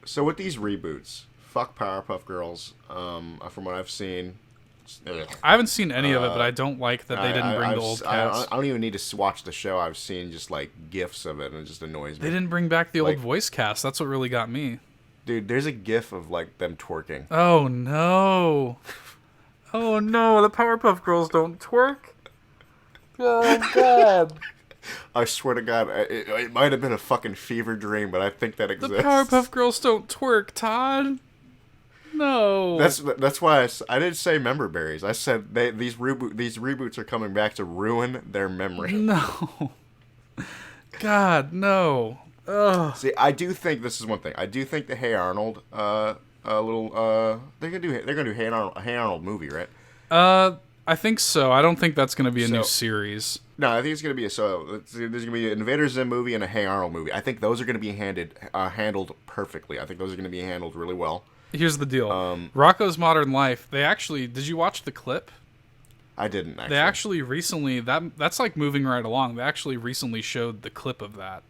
So with these reboots, fuck Powerpuff Girls. From what I've seen. I haven't seen any of it, but I don't like that they didn't bring the old cast. I don't even need to watch the show. I've seen just like gifs of it, and it just annoys me. They didn't bring back the old voice cast. That's what really got me. Dude, there's a gif of like them twerking. Oh no! Oh no! The Powerpuff Girls don't twerk. Oh God! I swear to God, it might have been a fucking fever dream, but I think that exists. The Powerpuff Girls don't twerk, Todd. No. That's why I didn't say member berries. I said these reboots are coming back to ruin their memory. No. God, no. Ugh. See, I do think this is one thing. I do think the Hey Arnold they're gonna do Hey Arnold movie, right? I think so. I don't think that's gonna be a new series. No, I think it's gonna be there's gonna be an Invader Zim movie and a Hey Arnold movie. I think those are gonna be handled perfectly. I think those are gonna be handled really well. Here's the deal. Rocko's Modern Life. Did you watch the clip? I didn't actually. They actually recently that's like moving right along. They actually recently showed the clip of that.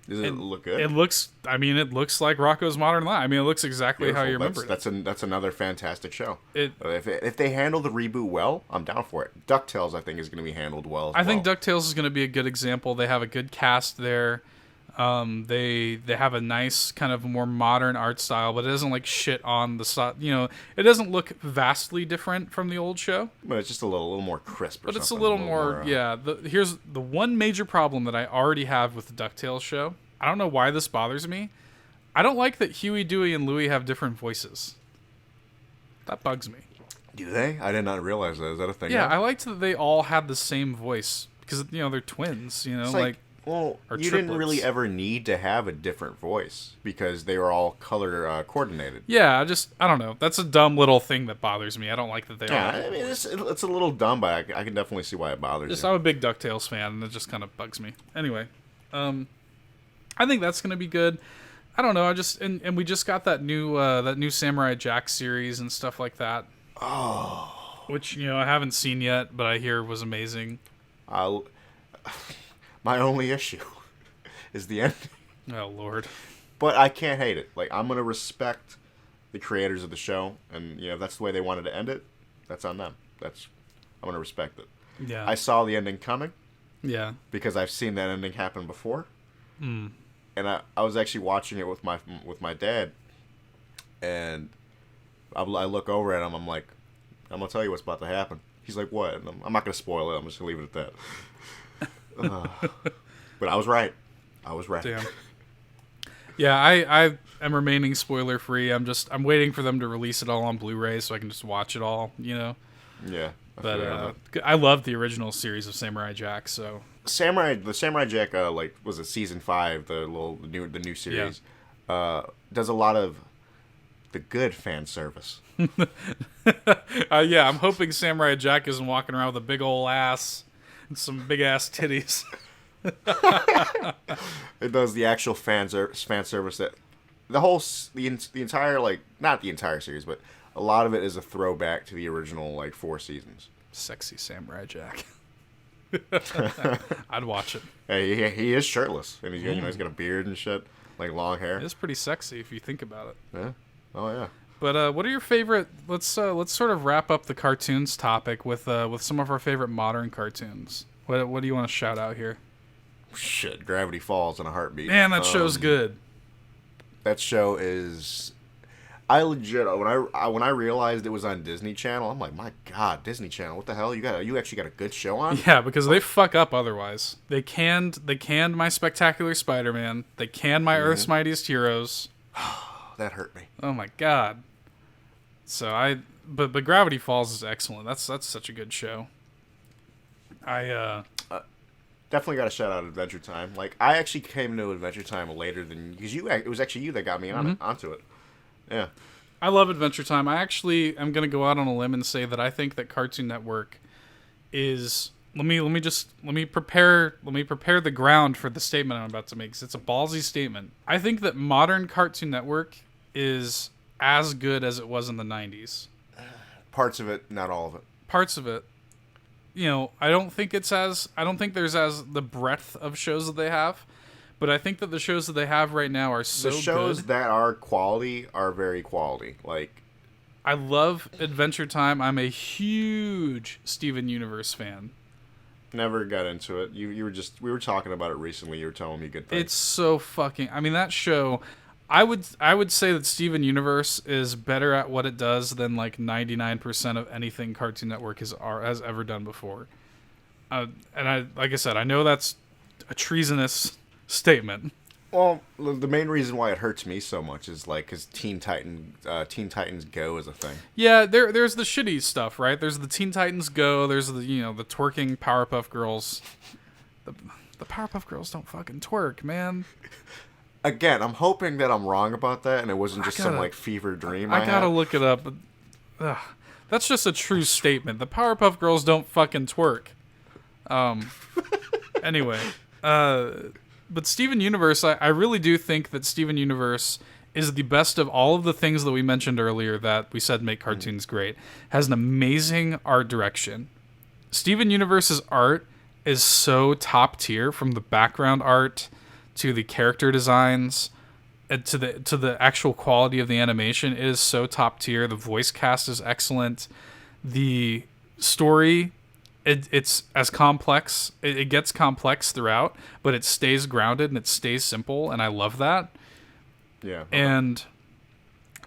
Does it look good? It looks like Rocko's Modern Life. I mean, it looks exactly how you remember it. That's another fantastic show. If they handle the reboot well, I'm down for it. DuckTales, I think, is going to be handled well. I think DuckTales is going to be a good example. They have a good cast there. They have a nice kind of more modern art style, but it doesn't like shit on the side. You know, it doesn't look vastly different from the old show. But it's just a little more crisp. But it's a little more. Yeah. Here's the one major problem that I already have with the DuckTales show. I don't know why this bothers me. I don't like that Huey, Dewey, and Louie have different voices. That bugs me. Do they? I did not realize that. Is that a thing? Yeah, now? I liked that they all had the same voice because they're twins. It's like well, or you triplets. didn't really ever need to have a different voice because they were all color coordinated. Yeah, I don't know. That's a dumb little thing that bothers me. I don't like that they all. Yeah, I mean it's a little dumb, but I can definitely see why it bothers you. I'm a big DuckTales fan, and it just kind of bugs me. Anyway, I think that's gonna be good. I don't know. And we just got that new Samurai Jack series and stuff like that. Oh, which I haven't seen yet, but I hear was amazing. My only issue is the ending. Oh Lord! But I can't hate it. Like I'm gonna respect the creators of the show, and if that's the way they wanted to end it, that's on them. I'm gonna respect it. Yeah. I saw the ending coming. Yeah. Because I've seen that ending happen before. Mm. And I was actually watching it with my dad, and I look over at him. I'm like, I'm gonna tell you what's about to happen. He's like, what? And I'm not gonna spoil it. I'm just gonna leave it at that. But I was right. Damn. Yeah, I am remaining spoiler free. I'm waiting for them to release it all on Blu-ray so I can just watch it all. Yeah. But I love the original series of Samurai Jack. So the Samurai Jack was it season 5, the new series. Yeah. Does a lot of the good fan service. Yeah, I'm hoping Samurai Jack isn't walking around with a big old ass and some big ass titties. It does the actual fan service that the entire not the entire series, but a lot of it is a throwback to the original 4 seasons. Sexy Samurai Jack. I'd watch it. Hey, he is shirtless, and he's got a beard and shit, long hair. It is pretty sexy if you think about it. Yeah. Oh yeah. But what are your favorite? Let's sort of wrap up the cartoons topic with some of our favorite modern cartoons. What do you want to shout out here? Shit, Gravity Falls in a heartbeat. Man, that show's good. That show is. I legit when I realized it was on Disney Channel, I'm like, my God, Disney Channel, what the hell? You actually got a good show on? Yeah, because they fuck up otherwise. They canned My Spectacular Spider-Man. They canned My Earth's Mightiest Heroes. That hurt me. Oh my God. So but Gravity Falls is excellent. That's such a good show. Definitely got to shout out Adventure Time. I actually came to Adventure Time later than because it was actually you that got me onto it. Yeah. I love Adventure Time. I actually am going to go out on a limb and say that I think that Cartoon Network is let me prepare the ground for the statement I'm about to make, 'cause it's a ballsy statement. I think that modern Cartoon Network is as good as it was in the 90s. Parts of it, not all of it. Parts of it. I don't think there's as the breadth of shows that they have, but I think that the shows that they have right now are so good. The shows that are quality are very quality. I love Adventure Time. I'm a huge Steven Universe fan. Never got into it. We were talking about it recently. You were telling me good things. It's so fucking. I mean, that show. I would say that Steven Universe is better at what it does than 99% of anything Cartoon Network has ever done before. And like I said, I know that's a treasonous statement. Well, the main reason why it hurts me so much is because Teen Titans Go is a thing. Yeah, there's the shitty stuff, right? There's the Teen Titans Go. There's the the twerking Powerpuff Girls. The Powerpuff Girls don't fucking twerk, man. Again, I'm hoping that I'm wrong about that, and it wasn't just some fever dream. I gotta look it up. But, that's just a true statement. The Powerpuff Girls don't fucking twerk. Anyway, but Steven Universe, I really do think that Steven Universe is the best of all of the things that we mentioned earlier that we said make cartoons great. Has an amazing art direction. Steven Universe's art is so top tier, from the background art to the character designs and to the actual quality of the animation. It is so top tier. The voice cast is excellent. The story, it's as complex. It gets complex throughout, but it stays grounded and it stays simple, and I love that. Yeah. And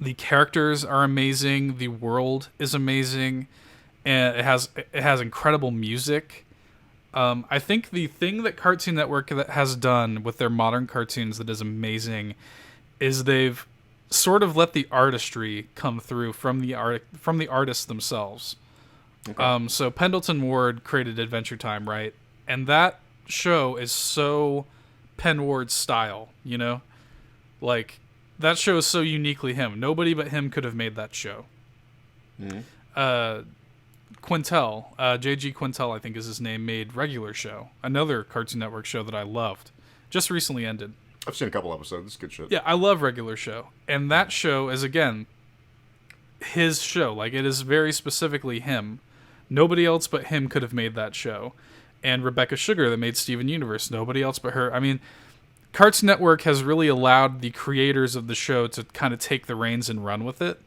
the characters are amazing. The world is amazing, and it has incredible music. I think the thing that Cartoon Network has done with their modern cartoons that is amazing is they've sort of let the artistry come through from the artists themselves. Okay. So Pendleton Ward created Adventure Time, right? And that show is so Penn Ward's style, you know? Like, that show is so uniquely him. Nobody but him could have made that show. Mm-hmm. Quintel, J.G. Quintel, I think is his name, made Regular Show, another Cartoon Network show that I loved. Just recently ended. I've seen a couple episodes. It's good shit. Yeah, I love Regular Show. And that show is, again, his show. Like, it is very specifically him. Nobody else but him could have made that show. And Rebecca Sugar that made Steven Universe. Nobody else but her. I mean, Cartoon Network has really allowed the creators of the show to kind of take the reins and run with it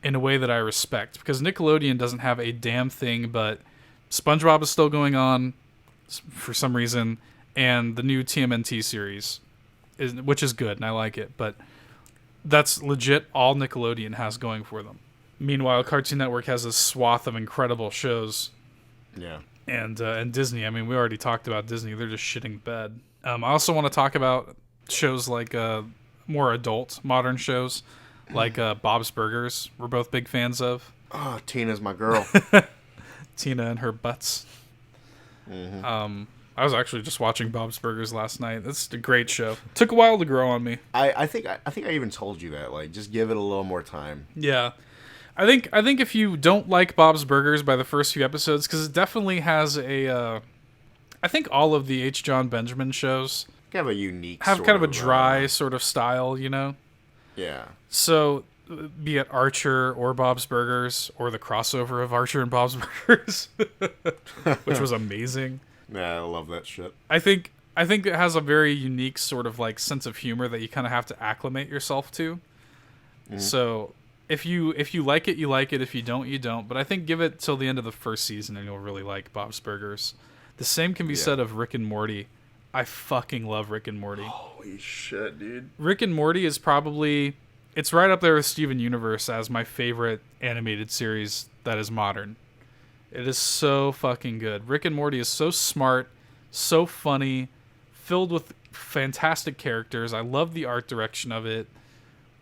in a way that I respect. Because Nickelodeon doesn't have a damn thing, but SpongeBob is still going on for some reason, and the new TMNT series, which is good, and I like it, but that's legit all Nickelodeon has going for them. Meanwhile, Cartoon Network has a swath of incredible shows. Yeah. And Disney, I mean, we already talked about Disney. They're just shitting bed. I also want to talk about shows like more adult, modern shows, like Bob's Burgers. We're both big fans of. Oh, Tina's my girl. Tina and her butts. Mm-hmm. I was actually just watching Bob's Burgers last night. It's a great show. Took a while to grow on me. I think I even told you that. Like, just give it a little more time. Yeah. I think if you don't like Bob's Burgers by the first few episodes, because it definitely has a... I think all of the H. John Benjamin shows have a unique kind of a dry sort of style, you know? Yeah. So, be it Archer or Bob's Burgers, or the crossover of Archer and Bob's Burgers, which was amazing. Yeah, I love that shit. I think it has a very unique sort of like sense of humor that you kind of have to acclimate yourself to. Mm-hmm. So if you like it, you like it. If you don't, you don't. But I think give it till the end of the first season and you'll really like Bob's Burgers. The same can be said of Rick and Morty. I fucking love Rick and Morty. Holy shit, dude. Rick and Morty is probably... It's right up there with Steven Universe as my favorite animated series that is modern. It is so fucking good. Rick and Morty is so smart, so funny, filled with fantastic characters. I love the art direction of it.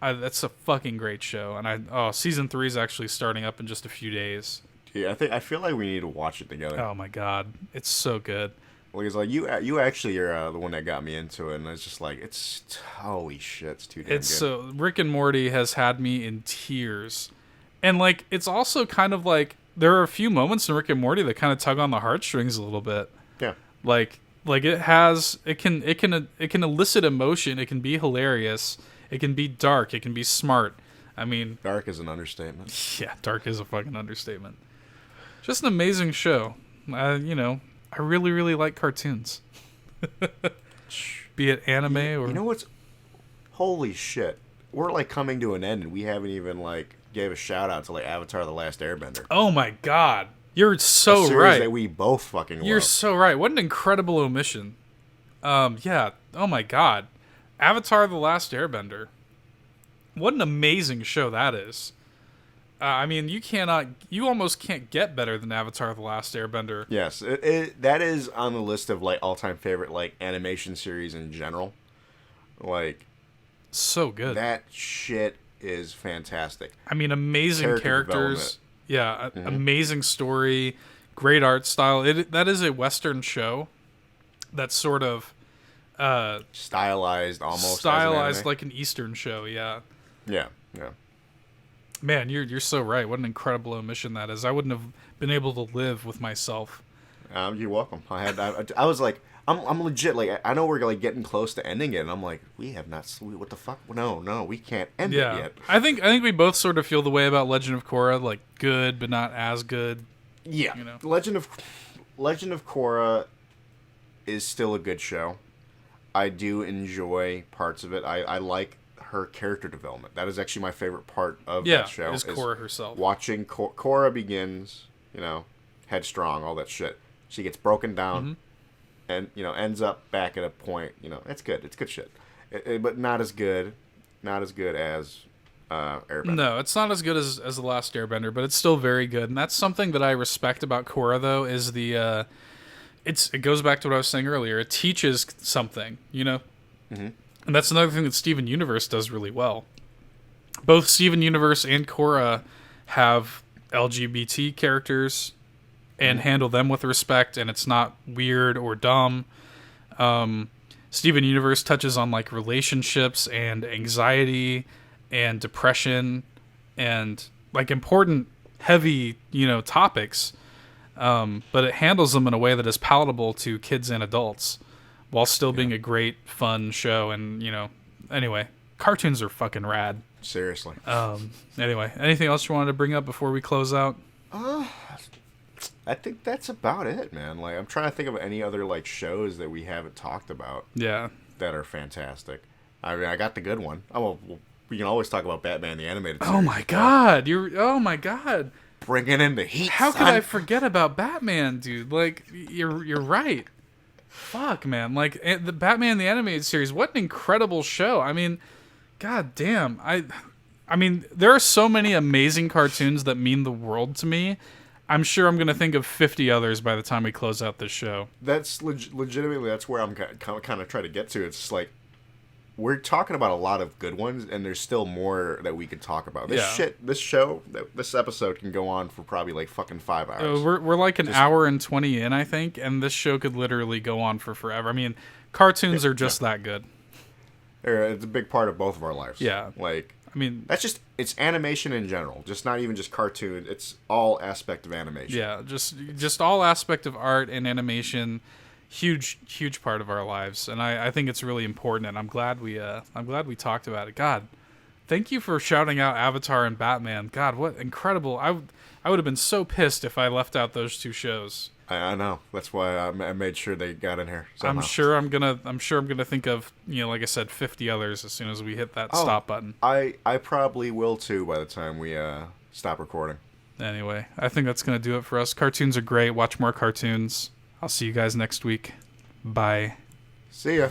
That's a fucking great show. And season 3 is actually starting up in just a few days. Yeah, I feel like we need to watch it together. Oh my god, it's so good. Well, it's like you actually are the one that got me into it, and it's just like holy shit, it's too damn good. So Rick and Morty has had me in tears, and like it's also kind of like there are a few moments in Rick and Morty that kind of tug on the heartstrings a little bit. Yeah, like it can elicit emotion. It can be hilarious. It can be dark. It can be smart. I mean, dark is an understatement. Yeah, dark is a fucking understatement. Just an amazing show. I really, really like cartoons. Be it anime or... You know what's... Holy shit. We're, like, coming to an end, and we haven't even, like, gave a shout-out to, like, Avatar The Last Airbender. Oh, my God. You're so a series right. that we both fucking love. You're so right. What an incredible omission. Yeah. Oh, my God. Avatar The Last Airbender. What an amazing show that is. I mean, you almost can't get better than Avatar The Last Airbender. Yes, that is on the list of, like, all-time favorite, like, animation series in general. Like... So good. That shit is fantastic. I mean, amazing characters. Yeah, amazing story, great art style. That is a Western show that's sort of... stylized almost. Stylized like an Eastern show, yeah. Yeah. Man, you're so right. What an incredible omission that is. I wouldn't have been able to live with myself. You're welcome. I was like, I'm legit. Like, I know we're like getting close to ending it, and I'm like, we have not. What the fuck? No, we can't end it yet. I think we both sort of feel the way about Legend of Korra, like good but not as good. Yeah, you know? Legend of Korra is still a good show. I do enjoy parts of it. I like her character development. That is actually my favorite part of that show. Is Korra herself. Watching Korra begins, headstrong, all that shit. She gets broken down, and ends up back at a point. It's good. It's good shit, but not as good as Airbender. No, it's not as good as The Last Airbender, but it's still very good. And that's something that I respect about Korra, though, is it goes back to what I was saying earlier. It teaches something, And that's another thing that Steven Universe does really well. Both Steven Universe and Korra have LGBT characters and handle them with respect, and it's not weird or dumb. Steven Universe touches on like relationships and anxiety and depression and like important, heavy, topics. But it handles them in a way that is palatable to kids and adults while still being a great, fun show. And, anyway, cartoons are fucking rad. Seriously. Anyway, anything else you wanted to bring up before we close out? I think that's about it, man. Like, I'm trying to think of any other like shows that we haven't talked about. Yeah. That are fantastic. I mean, I got the good one. We can always talk about Batman the Animated Series. Oh my god! Oh my god! Bringing in the heat. How could I forget about Batman, dude? Like, you're right. Fuck, man. Like, the Batman the Animated Series. What an incredible show. I mean, god damn. I mean, there are so many amazing cartoons that mean the world to me. I'm sure I'm going to think of 50 others by the time we close out this show. That's legitimately, that's where I'm kind of trying to get to. It's just like, we're talking about a lot of good ones, and there's still more that we could talk about. This episode can go on for probably like fucking 5 hours. We're like an hour and 20 in, I think, and this show could literally go on for forever. I mean, cartoons are just that good. It's a big part of both of our lives. Yeah. Like, I mean, it's animation in general, just not even just cartoon. It's all aspect of animation. Yeah, just all aspect of art and animation, huge part of our lives, and I think it's really important. And I'm glad we talked about it. God, thank you for shouting out Avatar and Batman. God, what incredible! I would have been so pissed if I left out those two shows. I know. That's why I made sure they got in here somehow. I'm sure I'm gonna think of, like I said, 50 others as soon as we hit that stop button. I probably will too by the time we stop recording. Anyway, I think that's gonna do it for us. Cartoons are great. Watch more cartoons. I'll see you guys next week. Bye. See ya.